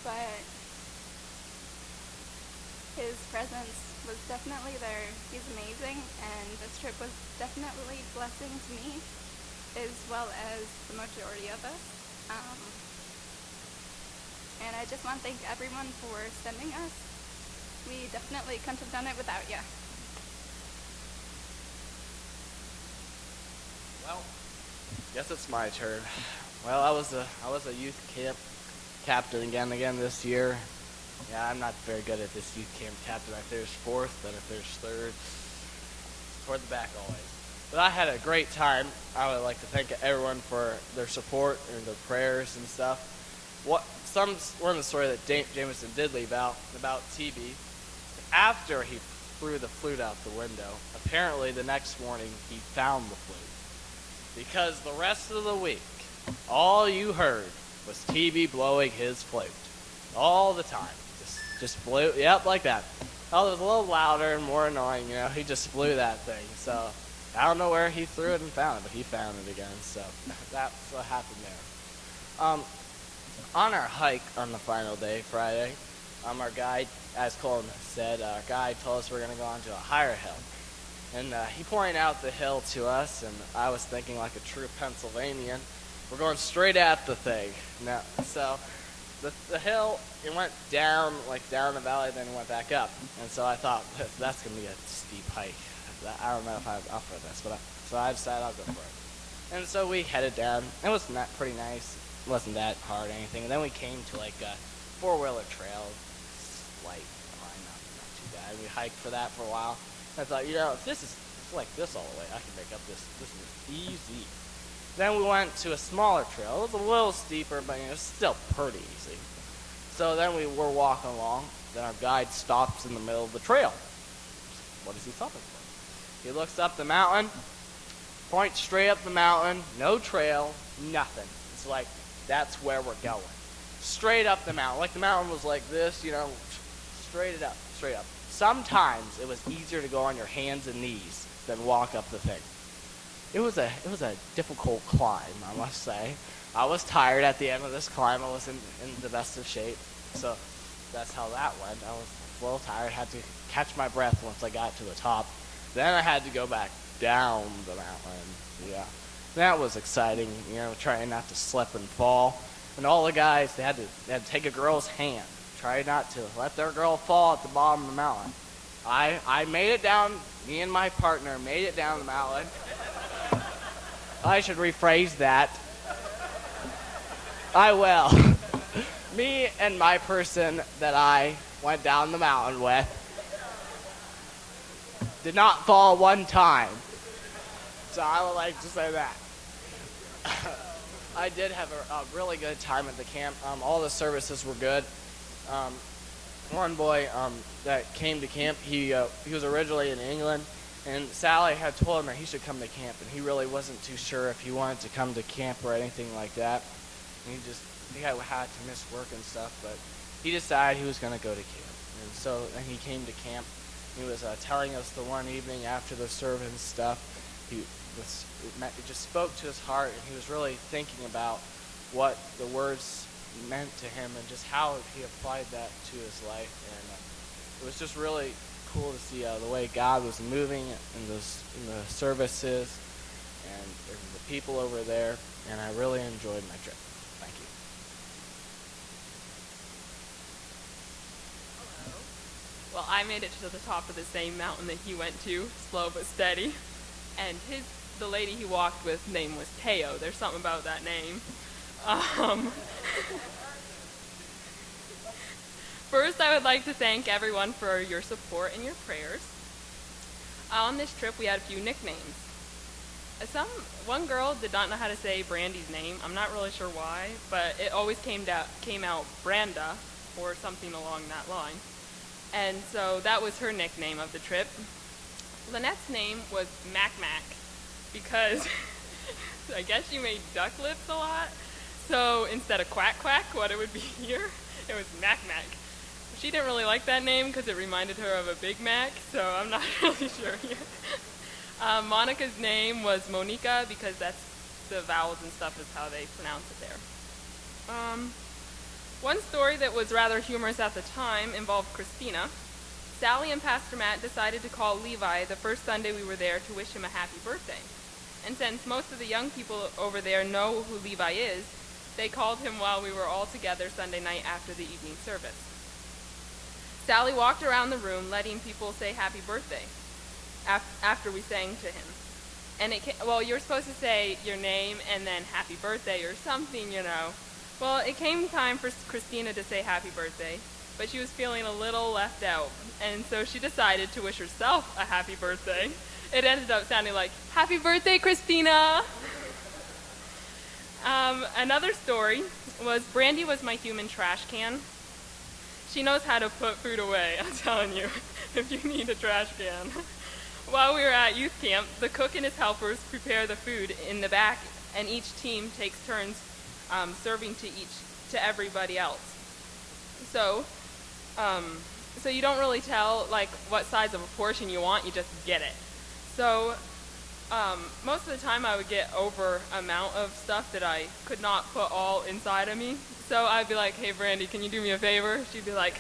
but his presence was definitely there. He's amazing, and this trip was definitely a blessing to me, as well as the majority of us. And I just want to thank everyone for sending us. We definitely couldn't have done it without you. Well, guess it's my turn. Well, I was a youth camp captain again this year. Yeah, I'm not very good at this youth camp captain. If there's fourth, then if there's third, toward the back always. But I had a great time. I would like to thank everyone for their support and their prayers and stuff. One of the story that Jameson did leave out about TB, after he threw the flute out the window, apparently the next morning he found the flute. Because the rest of the week, all you heard was TB blowing his flute. All the time. Just blew, yep, like that. Oh, it was a little louder and more annoying, he just blew that thing. So, I don't know where he threw it and found it, but he found it again, so that's what happened there. On our hike on the final day, Friday, our guide, as Colin said, our guide told us we're going to go onto a higher hill. And he pointed out the hill to us, and I was thinking like a true Pennsylvanian, we're going straight at the thing. Now, so the hill, it went down the valley, then it went back up. And so I thought, that's going to be a steep hike. I don't know if I'm up for this, so I decided I'll go for it. And so we headed down. It was pretty nice. It wasn't that hard or anything. And then we came to like a four-wheeler trail, slight climb, not too bad. We hiked for that for a while. I thought, if this is like this all the way, I can make up this is easy. Then we went to a smaller trail. It was a little steeper, but it was still pretty easy. So then we were walking along. Then our guide stops in the middle of the trail. What is he stopping for? He looks up the mountain, points straight up the mountain, no trail, nothing. It's like, that's where we're going. Straight up the mountain. Like the mountain was like this, straight up. Sometimes it was easier to go on your hands and knees than walk up the thing. It was a difficult climb, I must say. I was tired at the end of this climb. I wasn't in the best of shape. So that's how that went. I was a little tired, had to catch my breath once I got to the top. Then I had to go back down the mountain. Yeah. That was exciting, trying not to slip and fall. And all the guys, they had to take a girl's hand. Try not to let their girl fall at the bottom of the mountain. I made it down, me and my partner made it down the mountain. I should rephrase that. I will. Me and my person that I went down the mountain with did not fall one time. So I would like to say that. I did have a really good time at the camp. All the services were good. one boy that came to camp. He was originally in England, and Sally had told him that he should come to camp, and he really wasn't too sure if he wanted to come to camp or anything like that. And he had to miss work and stuff, but he decided he was going to go to camp. And so then he came to camp. He was telling us the one evening after the service and stuff. It just spoke to his heart, and he was really thinking about what the words meant to him and just how he applied that to his life. And it was just really cool to see the way God was moving in the services and the people over there, and I really enjoyed my trip. Thank you. Well, I made it to the top of the same mountain that he went to, slow but steady. And the lady he walked with name was Teo. There's something about that name. First, I would like to thank everyone for your support and your prayers. On this trip, we had a few nicknames. One girl did not know how to say Brandy's name. I'm not really sure why, but it always came out Branda or something along that line. And so that was her nickname of the trip. Lynette's name was Mac Mac because I guess she made duck lips a lot. So instead of Quack Quack, what it would be here, it was Mac Mac. She didn't really like that name because it reminded her of a Big Mac, so I'm not really sure here. Monica's name was Monica because that's the vowels and stuff is how they pronounce it there. One story that was rather humorous at the time involved Christina. Sally and Pastor Matt decided to call Levi the first Sunday we were there to wish him a happy birthday. And since most of the young people over there know who Levi is, they called him while we were all together Sunday night after the evening service. Sally walked around the room letting people say happy birthday after we sang to him. And you're supposed to say your name and then happy birthday or something, you know. Well, it came time for Christina to say happy birthday, but she was feeling a little left out, and so she decided to wish herself a happy birthday. It ended up sounding like, happy birthday, Christina! Another story was Brandy was my human trash can. She knows how to put food away, I'm telling you, if you need a trash can. While we were at youth camp, the cook and his helpers prepare the food in the back, and each team takes turns serving to everybody else. So you don't really tell like what size of a portion you want, you just get it. So most of the time I would get over amount of stuff that I could not put all inside of me. So I'd be like, hey Brandy, can you do me a favor? She'd be like,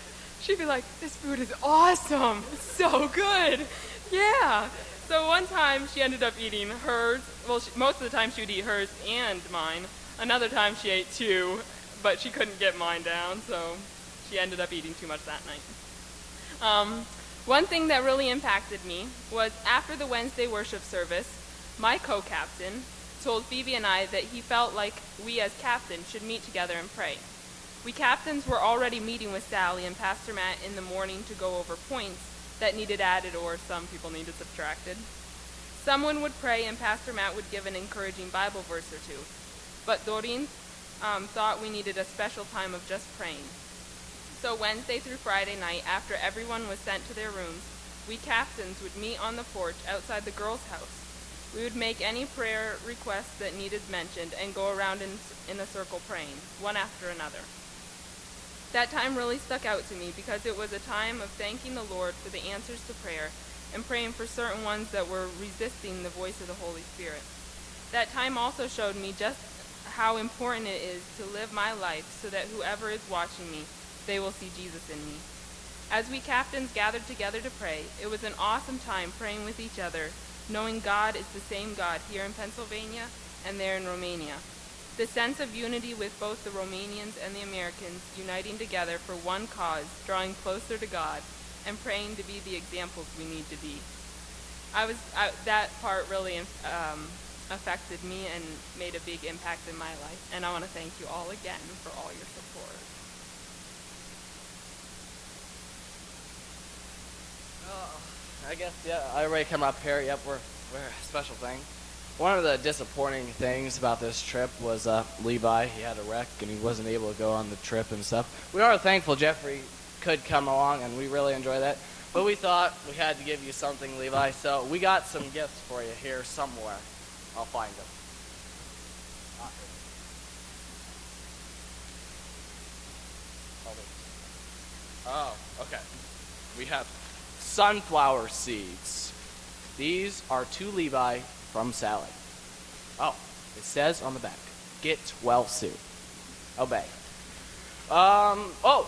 this food is awesome, it's so good, yeah. So one time she ended up eating hers. Well, most of the time she would eat hers and mine. Another time she ate two, but she couldn't get mine down, so she ended up eating too much that night. One thing that really impacted me was after the Wednesday worship service, my co-captain told Phoebe and I that he felt like we as captains should meet together and pray. We captains were already meeting with Sally and Pastor Matt in the morning to go over points that needed added or some people needed subtracted. Someone would pray and Pastor Matt would give an encouraging Bible verse or two. But Doreen thought we needed a special time of just praying. So Wednesday through Friday night, after everyone was sent to their rooms, we captains would meet on the porch outside the girls' house. We would make any prayer requests that needed mentioned and go around in a circle praying, one after another. That time really stuck out to me because it was a time of thanking the Lord for the answers to prayer and praying for certain ones that were resisting the voice of the Holy Spirit. That time also showed me just how important it is to live my life so that whoever is watching me, they will see Jesus in me. As we captains gathered together to pray, it was an awesome time praying with each other, knowing God is the same God here in Pennsylvania and there in Romania. The sense of unity with both the Romanians and the Americans uniting together for one cause, drawing closer to God, and praying to be the examples we need to be. That part really affected me and made a big impact in my life, and I want to thank you all again for all your support. I guess, yeah, I already come up here. Yep, we're a special thing. One of the disappointing things about this trip was Levi. He had a wreck and he wasn't able to go on the trip and stuff. We are thankful Jeffrey could come along, and we really enjoy that. But we thought we had to give you something, Levi, so we got some gifts for you here somewhere. I'll find them. Oh, okay. We have sunflower seeds. These are to Levi from Sally. Oh, it says on the back, get well soon. Obey. Oh.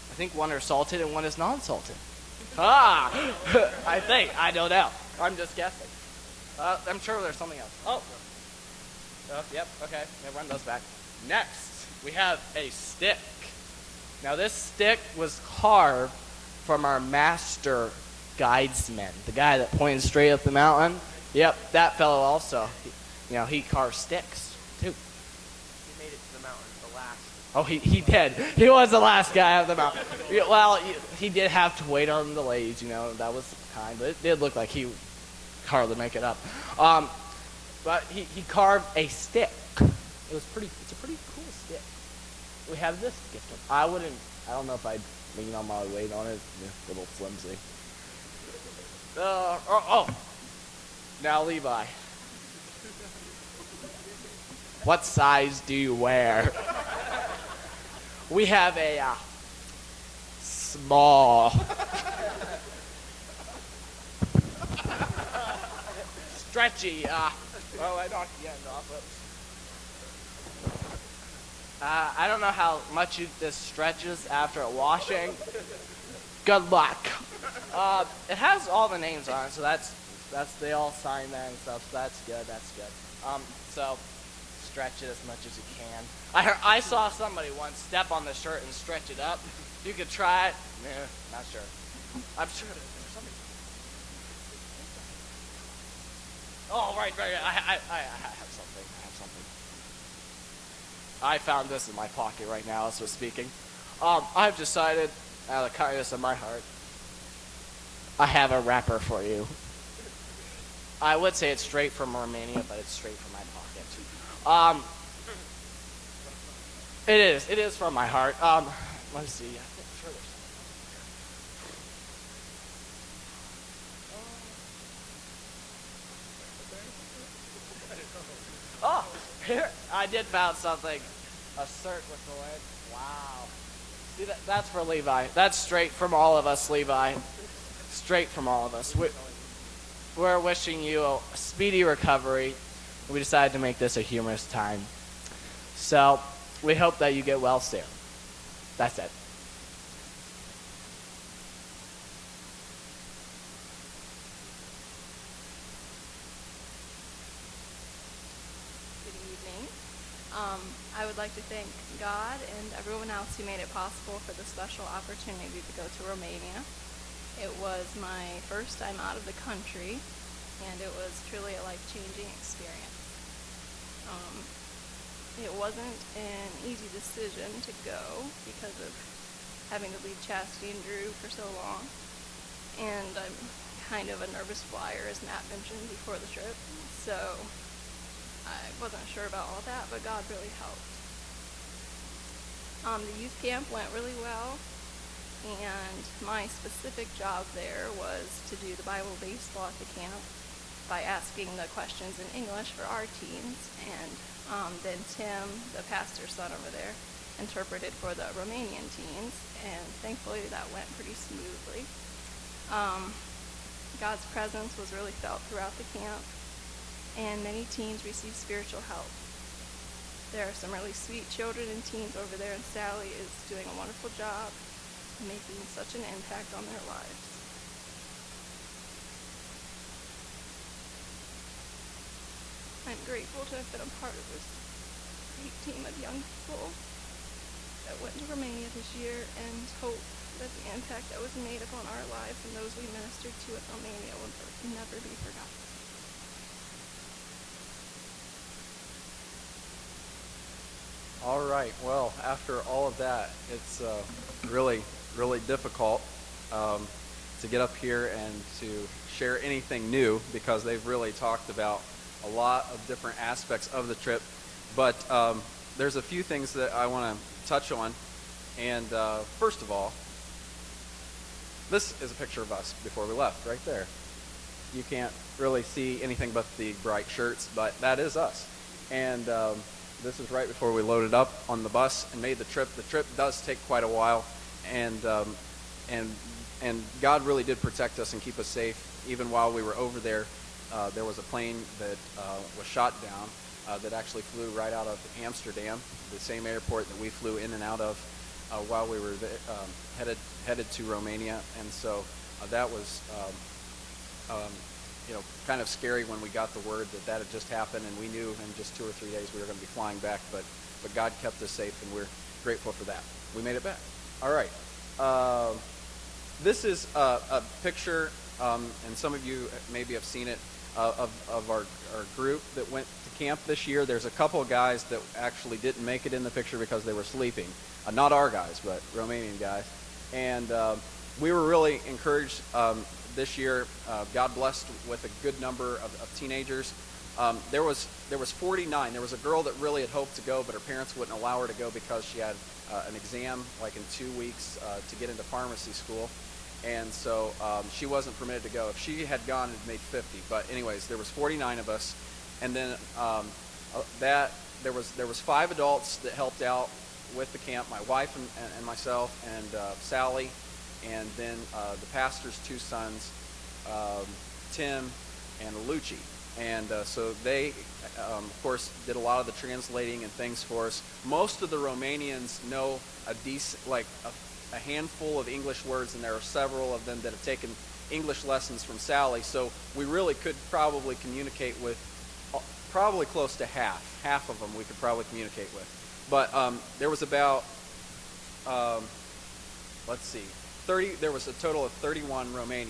I think one are salted and one is non-salted. Ah, I don't know. I'm just guessing. I'm sure there's something else. Oh. Yep, okay, run those back. Next, we have a stick. Now this stick was carved from our master guidesman, the guy that pointed straight up the mountain. Yep, that fellow also. He carved sticks, too. He made it to the mountain, the last. Oh, he did. He was the last guy up the mountain. Well, he did have to wait on the delays, that was kind, but it did look like he hardly make it up. But he carved a stick. It's a pretty cool stick. We have this gift. I don't know if I'd lean on my weight on it. It's a little flimsy. Now, Levi. What size do you wear? We have a small. Stretchy. I knocked the end off it. I don't know how much this stretches after a washing. Good luck. It has all the names on it, so that's they all sign that and stuff. So that's good. So stretch it as much as you can. I saw somebody once step on the shirt and stretch it up. You could try it. Nah, not sure. I'm sure there's something. Oh, right. I have something. I found this in my pocket right now as we're speaking. I've decided, out of the kindness of my heart, I have a wrapper for you. I would say it's straight from Romania, but it's straight from my pocket. It is from my heart. Let's see. I think sure there's something. Oh, here I did found something. A cert with the lid. Wow. See, that's for Levi. That's straight from all of us, Levi. Straight from all of us. We're wishing you a speedy recovery. We decided to make this a humorous time. So, we hope that you get well soon. That's it. Good evening. I would like to thank God and everyone else who made it possible for the special opportunity to go to Romania. It was my first time out of the country, and it was truly a life-changing experience. It wasn't an easy decision to go because of having to leave Chastity and Drew for so long, and I'm kind of a nervous flyer, as Matt mentioned before the trip, so I wasn't sure about all that, but God really helped. The youth camp went really well, and my specific job there was to do the Bible baseball at the camp by asking the questions in English for our teens, and then Tim, the pastor's son over there, interpreted for the Romanian teens, and thankfully that went pretty smoothly. God's presence was really felt throughout the camp, and many teens received spiritual help. There are some really sweet children and teens over there, and Sally is doing a wonderful job making such an impact on their lives. I'm grateful to have been a part of this great team of young people that went to Romania this year, and hope that the impact that was made upon our lives and those we ministered to in Romania will never be forgotten. All right. Well, after all of that, it's really, really difficult to get up here and to share anything new because they've really talked about a lot of different aspects of the trip. But there's a few things that I want to touch on. And first of all, this is a picture of us before we left, right there. You can't really see anything but the bright shirts, but that is us. And this is right before we loaded up on the bus and made the trip. The trip does take quite a while, and God really did protect us and keep us safe. Even while we were over there, there was a plane that was shot down that actually flew right out of Amsterdam, the same airport that we flew in and out of while we were headed to Romania. And so that was kind of scary when we got the word that had just happened, and we knew in just 2 or 3 days we were going to be flying back, but God kept us safe, and we're grateful for that. We made it back. All right. This is a picture, and some of you maybe have seen it, of our group that went to camp this year. There's a couple of guys that actually didn't make it in the picture because they were sleeping. Not our guys, but Romanian guys. And we were really encouraged this year. God blessed with a good number of teenagers. There was 49. There was a girl that really had hoped to go, but her parents wouldn't allow her to go because she had an exam like in 2 weeks to get into pharmacy school. And so she wasn't permitted to go. If she had gone, it made 50. But anyways, there was 49 of us. And then there was 5 adults that helped out with the camp, my wife and myself and Sally, and then the pastor's 2 sons, Tim and Lucci. And so they, of course, did a lot of the translating and things for us. Most of the Romanians know a handful of English words, and there are several of them that have taken English lessons from Sally. So we really could probably communicate with probably close to half of them we could probably communicate with. But there was about, 30. There was a total of 31 Romanian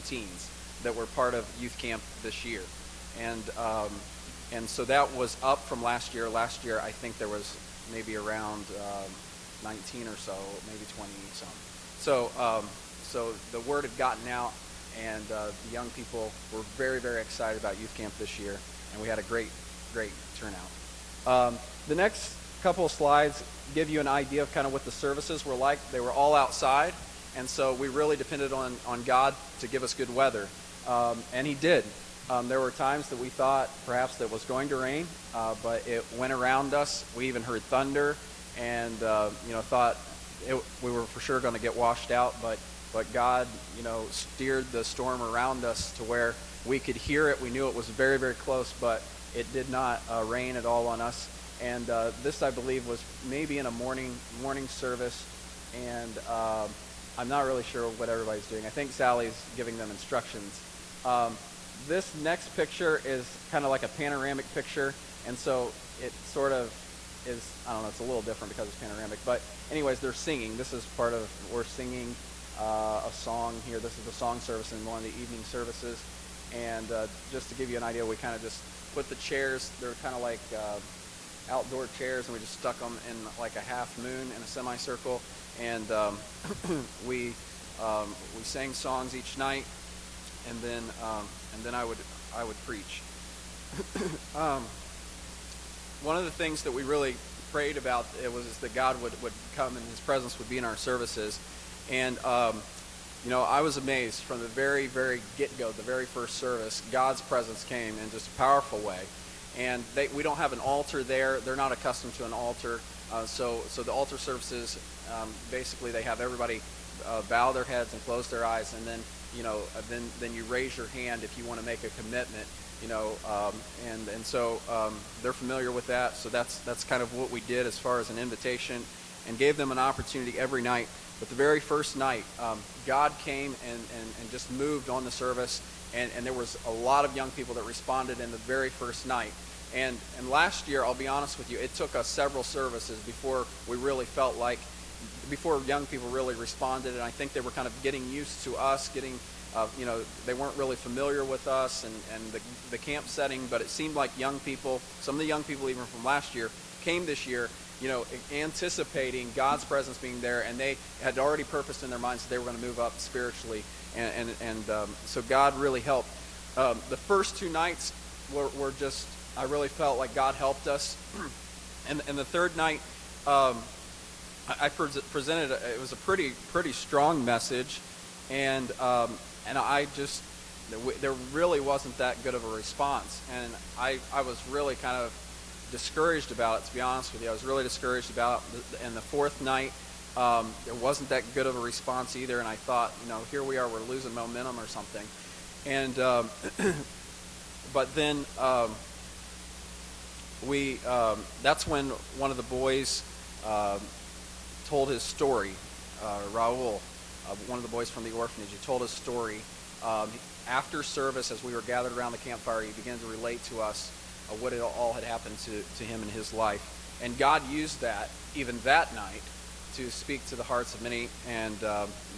teens that were part of youth camp this year, and so that was up from last year. Last year, I think there was maybe around 19 or so, maybe 20 some. So the word had gotten out, and the young people were very, very excited about youth camp this year, and we had a great turnout. The next couple of slides give you an idea of kind of what the services were like. They were all outside, and so we really depended on God to give us good weather, and He did. There were times that we thought perhaps that it was going to rain, but it went around us. We even heard thunder, and thought we were for sure going to get washed out, but God, steered the storm around us to where we could hear it. We knew it was very, very close, but it did not rain at all on us. And this, I believe, was maybe in a morning service, and I'm not really sure what everybody's doing. I think Sally's giving them instructions. This next picture is kind of like a panoramic picture, and so it sort of is, I don't know, it's a little different because it's panoramic. But anyways, they're singing. This is part of, we're singing a song here. This is the song service in one of the evening services. And just to give you an idea, we kind of just put the chairs, they're kind of like outdoor chairs, and we just stuck them in like a half moon in a semicircle. And we sang songs each night, and then I would preach. One of the things that we really prayed about was that God would come and His presence would be in our services. And I was amazed from the very, very get-go, the very first service, God's presence came in just a powerful way. And we don't have an altar there. They're not accustomed to an altar. So the altar services, basically they have everybody bow their heads and close their eyes, and then then you raise your hand if you want to make a commitment. And so they're familiar with that. So that's kind of what we did as far as an invitation, and gave them an opportunity every night. But the very first night, God came and just moved on the service, and there was a lot of young people that responded in the very first night. And last year, I'll be honest with you, it took us several services before we really felt like, before young people really responded. And I think they were kind of getting used to us, they weren't really familiar with us and the camp setting, but it seemed like young people, some of the young people even from last year, came this year, anticipating God's presence being there, and they had already purposed in their minds that they were going to move up spiritually, and so God really helped. The first 2 nights were just, I really felt like God helped us, And the third night, I presented. It was a pretty strong message, and I just there really wasn't that good of a response, and I was really kind of discouraged about it. To be honest with you, I was really discouraged about it. And the fourth night, there wasn't that good of a response either, and I thought, here we are, we're losing momentum or something. And but then that's when one of the boys told his story. Raul, one of the boys from the orphanage, he told his story. After service, as we were gathered around the campfire, he began to relate to us what it all had happened to him in his life. And God used that, even that night, to speak to the hearts of many, and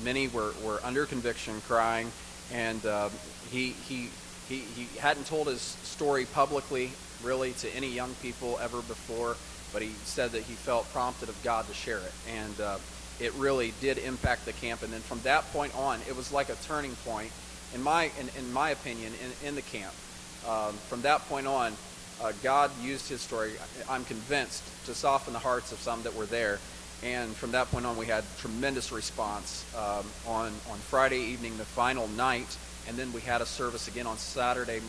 many were under conviction, crying, and he hadn't told his story publicly, really, to any young people ever before, but he said that he felt prompted of God to share it, and it really did impact the camp. And then from that point on, it was like a turning point, in my opinion, in the camp. From that point on, God used his story, I'm convinced, to soften the hearts of some that were there. And from that point on, we had tremendous response on Friday evening, the final night, and then we had a service again on Saturday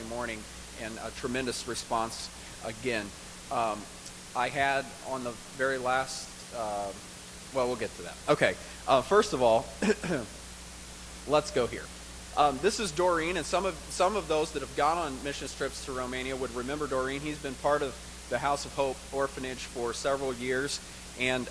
morning, and a tremendous response again. I had on the very last, we'll get to that. Okay, first of all, let's go here. This is Doreen, and some of those that have gone on mission trips to Romania would remember Doreen. He's been part of the House of Hope orphanage for several years, and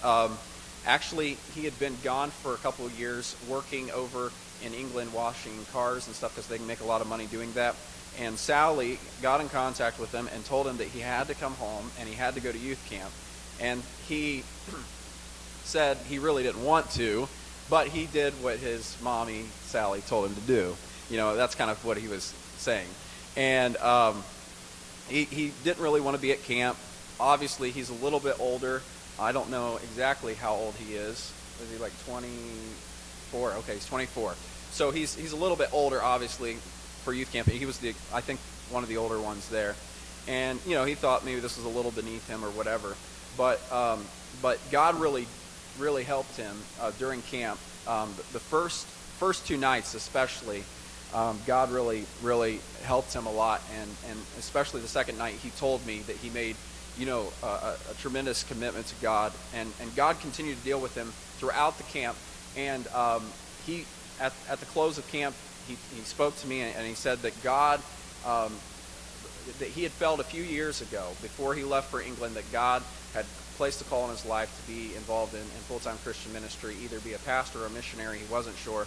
actually he had been gone for a couple of years working over in England washing cars and stuff, because they can make a lot of money doing that. And Sally got in contact with him and told him that he had to come home and he had to go to youth camp. And he said he really didn't want to, but he did what his mommy, Sally, told him to do. That's kind of what he was saying. And he didn't really want to be at camp. Obviously, he's a little bit older. I don't know exactly how old he is. Is he like 24? Okay, he's 24. So he's a little bit older, obviously, for youth camp. He was, I think, one of the older ones there. And, he thought maybe this was a little beneath him or whatever. But God really helped him during camp. The first 2 nights especially, God really helped him a lot, and especially the second night, he told me that he made a tremendous commitment to God, and God continued to deal with him throughout the camp. And he at the close of camp, he spoke to me, and he said that God, that he had felt a few years ago, before he left for England, that God had placed a call in his life to be involved in full-time Christian ministry, either be a pastor or a missionary. He wasn't sure,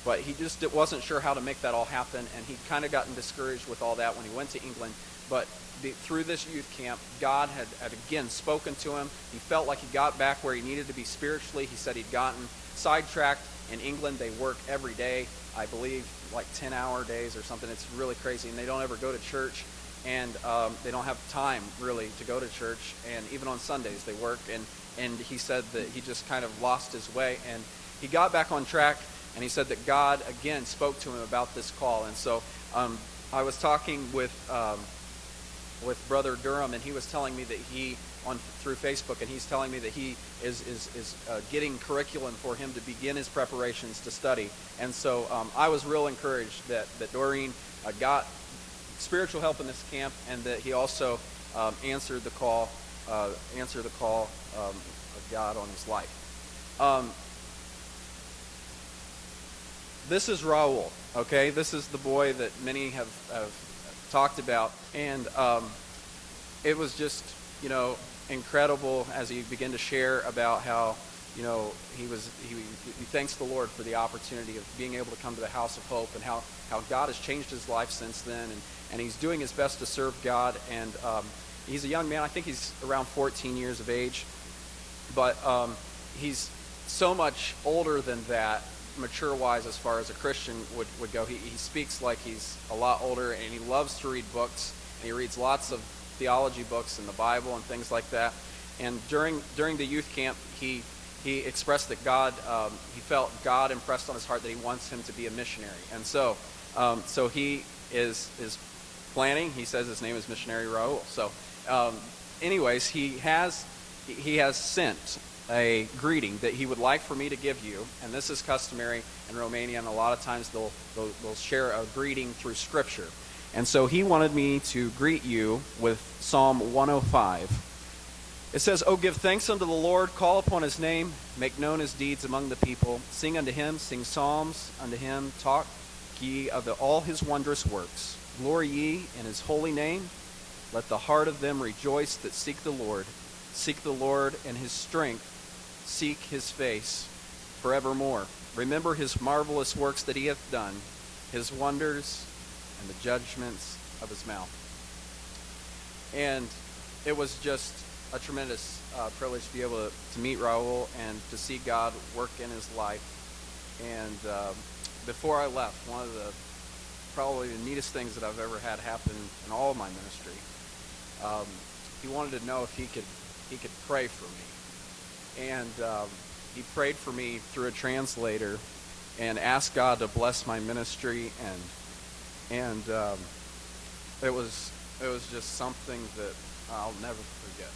but he just wasn't sure how to make that all happen, and he'd kind of gotten discouraged with all that when he went to England. But through this youth camp, God had again spoken to him. He felt like he got back where he needed to be spiritually. He said he'd gotten sidetracked. In England, they work every day, I believe, like 10-hour days or something. It's really crazy, and they don't ever go to church. And they don't have time, really, to go to church. And even on Sundays, they work. And he said that he just kind of lost his way. And he got back on track, and he said that God, again, spoke to him about this call. And so I was talking with Brother Durham, and he was telling me that through Facebook, and he's telling me that he is getting curriculum for him to begin his preparations to study. And so I was real encouraged that Doreen got spiritual help in this camp, and that he also answered the call of God on his life. This is Raul. Okay, this is the boy that many have talked about, and it was just incredible as he began to share about how he thanks the Lord for the opportunity of being able to come to the House of Hope, and how God has changed his life since then, and he's doing his best to serve God. And he's a young man. I think he's around 14 years of age, but he's so much older than that, mature-wise, as far as a Christian would go. He speaks like he's a lot older, and he loves to read books, and he reads lots of theology books and the Bible and things like that. And during the youth camp, he expressed that he felt God impressed on his heart that he wants him to be a missionary. And so he is planning. He says his name is Missionary Raul. So anyways, he has sent a greeting that he would like for me to give you, and this is customary in Romania, and a lot of times they'll share a greeting through Scripture. And so he wanted me to greet you with Psalm 105. It says, "O give thanks unto the Lord, call upon his name, make known his deeds among the people. Sing unto him, sing psalms unto him, talk ye of all his wondrous works. Glory ye in his holy name. Let the heart of them rejoice that seek the Lord. Seek the Lord and his strength. Seek his face forevermore. Remember his marvelous works that he hath done, his wonders and the judgments of his mouth." And it was just a tremendous privilege to be able to meet Raul and to see God work in his life. And before I left, one of the probably the neatest things that I've ever had happen in all of my ministry, he wanted to know if he could pray for me. And he prayed for me through a translator and asked God to bless my ministry, and it was just something that I'll never forget.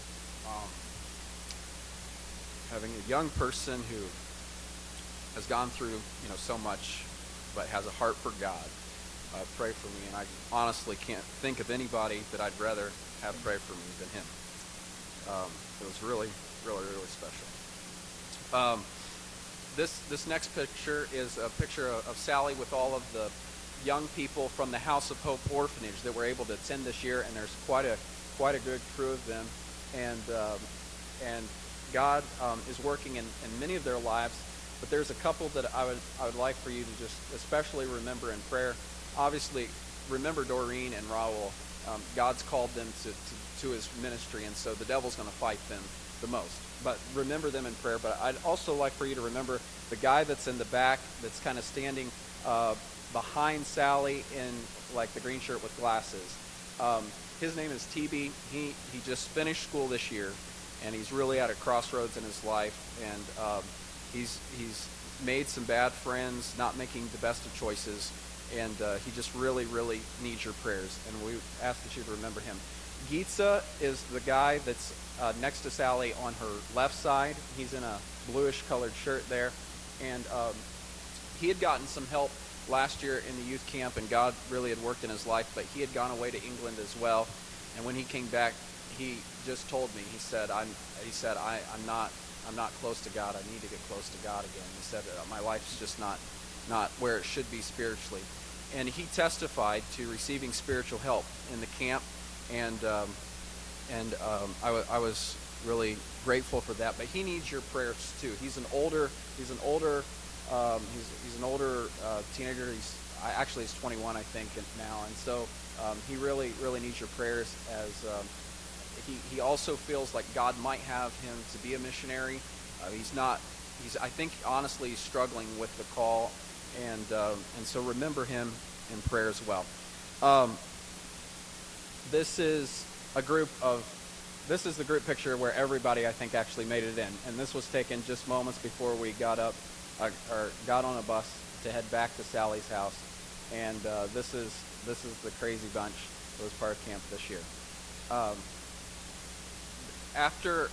Having a young person who has gone through so much, but has a heart for God, pray for me, and I honestly can't think of anybody that I'd rather have pray for me than him. It was really, really, really special. This next picture is a picture of Sally with all of the young people from the House of Hope orphanage that were able to attend this year, and there's quite a good crew of them, and God is working in many of their lives. But there's a couple that I would like for you to just especially remember in prayer. Obviously, remember Doreen and Raul. God's called them to his ministry, and so the devil's going to fight them the most. But remember them in prayer. But I'd also like for you to remember the guy that's in the back, that's kind of standing behind Sally in like the green shirt with glasses. His name is TB. He just finished school this year, and he's really at a crossroads in his life, and he's made some bad friends, not making the best of choices, and he just really, really needs your prayers, and we ask that you remember him. Geetsa is the guy that's next to Sally on her left side. He's in a bluish colored shirt there, and he had gotten some help last year in the youth camp, and God really had worked in his life, but he had gone away to England as well, and when he came back, he just told me, he said, I'm not close to God. I need to get close to God again. He said, my life's just not where it should be spiritually. And he testified to receiving spiritual help in the camp, and I was really grateful for that. But he needs your prayers too. He's an older teenager. He's 21, I think, now, and so he really, really needs your prayers as. He also feels like God might have him to be a missionary. I think honestly he's struggling with the call, and so remember him in prayer as well. This is the group picture where everybody I think actually made it in, and this was taken just moments before we got up or got on a bus to head back to Sally's house, and this is the crazy bunch that was part of camp this year. After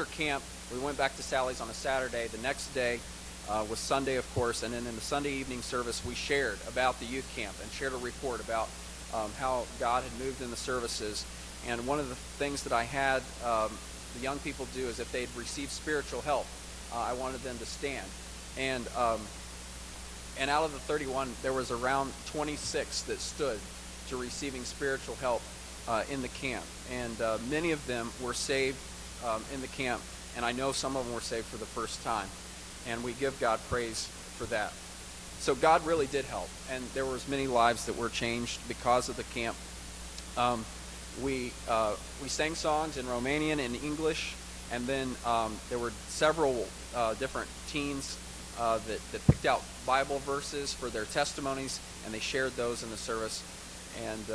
camp, we went back to Sally's on a Saturday. The next day was Sunday, of course, and then in the Sunday evening service, we shared about the youth camp and shared a report about how God had moved in the services. And one of the things that I had the young people do is if they'd received spiritual help, I wanted them to stand. And out of the 31, there was around 26 that stood to receiving spiritual help in the camp, and many of them were saved in the camp, and I know some of them were saved for the first time, and we give God praise for that. So God really did help, and there was many lives that were changed because of the camp. We sang songs in Romanian and English, and then there were several different teens that picked out Bible verses for their testimonies, and they shared those in the service. And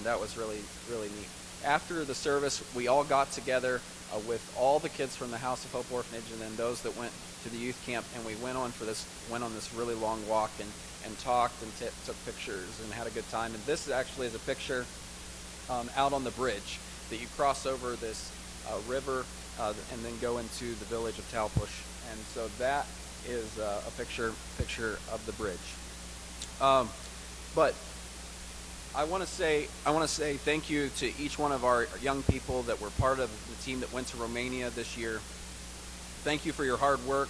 that was really, really neat. After the service, we all got together with all the kids from the House of Hope Orphanage, and then those that went to the youth camp, and we went on this really long walk and talked and took pictures and had a good time. And this actually is a picture out on the bridge. that you cross over this river and then go into the village of Talpos. And so that is a picture of the bridge. But I want to say thank you to each one of our young people that were part of the team that went to Romania this year. Thank you for your hard work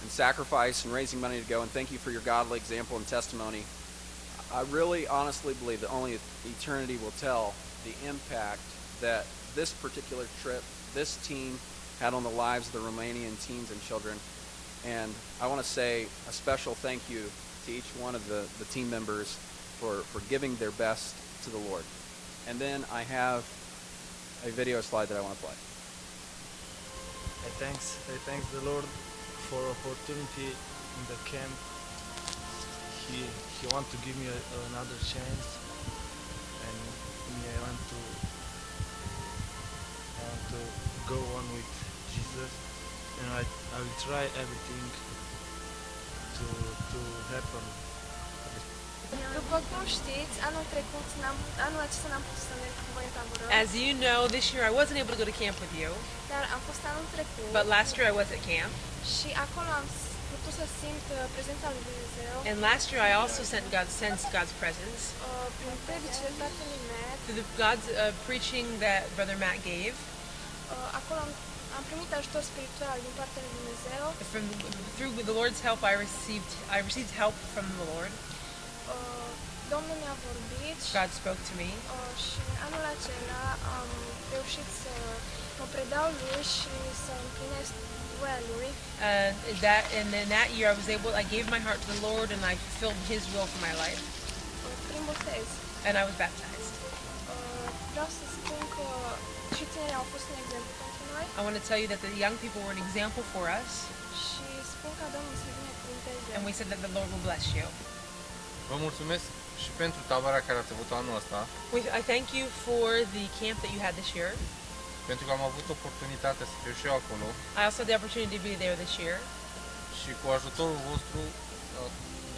and sacrifice and raising money to go, and thank you for your godly example and testimony. I really honestly believe that only eternity will tell the impact that this particular trip, this team, had on the lives of the Romanian teens and children. And I want to say a special thank you to each one of the team members for giving their best to the Lord. And then I have a video slide that I want to play. I thanks the Lord for opportunity in the camp. He want to give me another chance, and me I want to go on with Jesus, and I will try everything to happen. După cum știți, anul acesta n-am putut să merg cu voi în tabără. As you know, this year I wasn't able to go to camp with you, Dar am fost anul trecut. but last year I was at camp. Și acolo am putut să simt prezența lui Dumnezeu. And last year I also sensed God's presence Prin predicile tatălui Matt. through God's preaching that Brother Matt gave. Acolo am primit ajutor spiritual din partea lui Dumnezeu. Through the Lord's help, I received help from the Lord. Domnul mi-a vorbit. God spoke to me. Și anul acela am reușit să mă predau lui și să împlinesc voia lui. And in that year I gave my heart to the Lord and I fulfilled His will for my life. Prin botez. And I was baptized. Vreau să spun că și tinerii au fost un exemplu pentru noi. I want to tell you that the young people were an example for us. Și spun ca Domnul să binecuvânteze. And we said that the Lord will bless you. Vă mulțumesc și pentru tabăra care ați avut anul ăsta. I thank you for the camp that you had this year. Pentru că am avut oportunitatea să fiu și eu acolo. I also had the opportunity to be there this year. Și cu ajutorul vostru,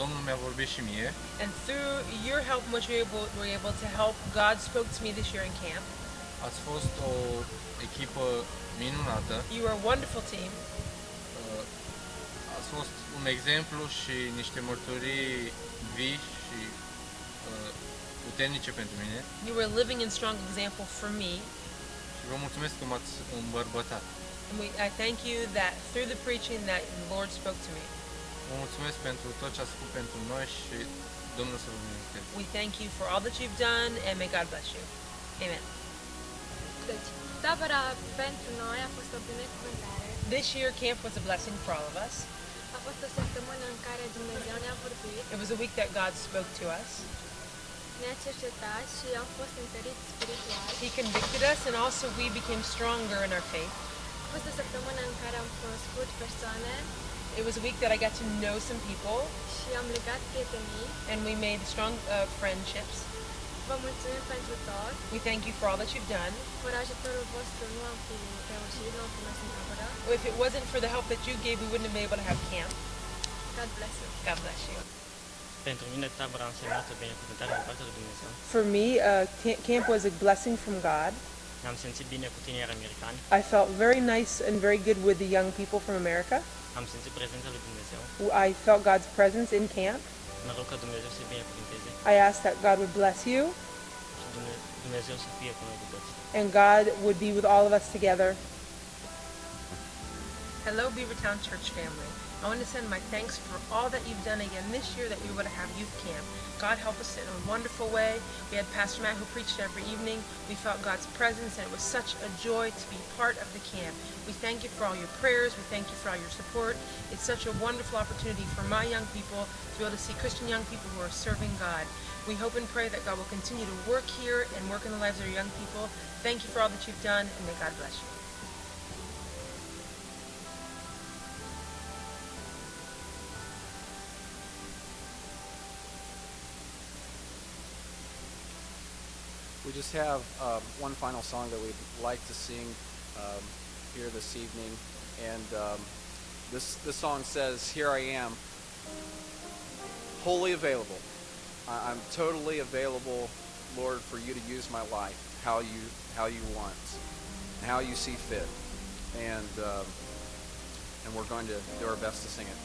Domnul mi-a vorbit și mie. And through your help and what you were able to help, God spoke to me this year in camp. Ați fost o echipă minunată. You were a wonderful team. Ați fost un exemplu și niște mărturii vii și puternice pentru mine. You were a living and strong example for me. Și vă mulțumesc că m-ați îmbărbătat. And I thank you that through the preaching that the Lord spoke to me. Vă mulțumesc pentru tot ce ați făcut pentru noi și Domnul să vă binecuvânteze. We thank you for all that you've done and may God bless you. Amen. Deci, tabăra pentru noi a fost o binecuvântare. This year camp was a blessing for all of us. A fost o săptămână în care Dumnezeu ne-a vorbit. It was a week that God spoke to us. Ne-a cercetat și am fost întăriți spiritual. He convicted us and also we became stronger in our faith. A fost o săptămână în care am cunoscut persoane. It was a week that I got to know some people. Și am legat prietenii. And we made strong friendships. Vă mulțumim pentru tot. We thank you for all that you've done. Fără ajutorul vostru nu am fi reușit, nu am fi mers în tabără. If it wasn't for the help that you gave, we wouldn't have been able to have camp. God bless you. God bless you. Pentru mine tabăra a însemnat o binecuvântare din partea lui Dumnezeu. For me, camp was a blessing from God. Am simțit bine cu tineri americani. I felt very nice and very good with the young people from America. Am simțit prezența lui Dumnezeu. I felt God's presence in camp. Mă rog ca Dumnezeu să binecuvânteze. I asked that God would bless you. Și Dumnezeu să fie cu noi cu toți. And God would be with all of us together. Hello, Beavertown Church family. I want to send my thanks for all that you've done again this year that we were able to have youth camp. God helped us in a wonderful way. We had Pastor Matt who preached every evening. We felt God's presence and it was such a joy to be part of the camp. We thank you for all your prayers. We thank you for all your support. It's such a wonderful opportunity for my young people to be able to see Christian young people who are serving God. We hope and pray that God will continue to work here and work in the lives of our young people. Thank you for all that you've done and may God bless you. We just have one final song that we'd like to sing here this evening, and this song says, "Here I am, wholly available. I'm totally available, Lord, for you to use my life." how you want, how you see fit, and we're going to do our best to sing it.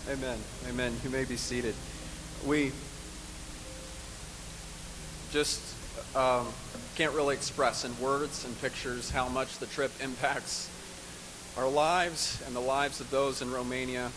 Amen. Amen. You may be seated. We just can't really express in words and pictures how much the trip impacts our lives and the lives of those in Romania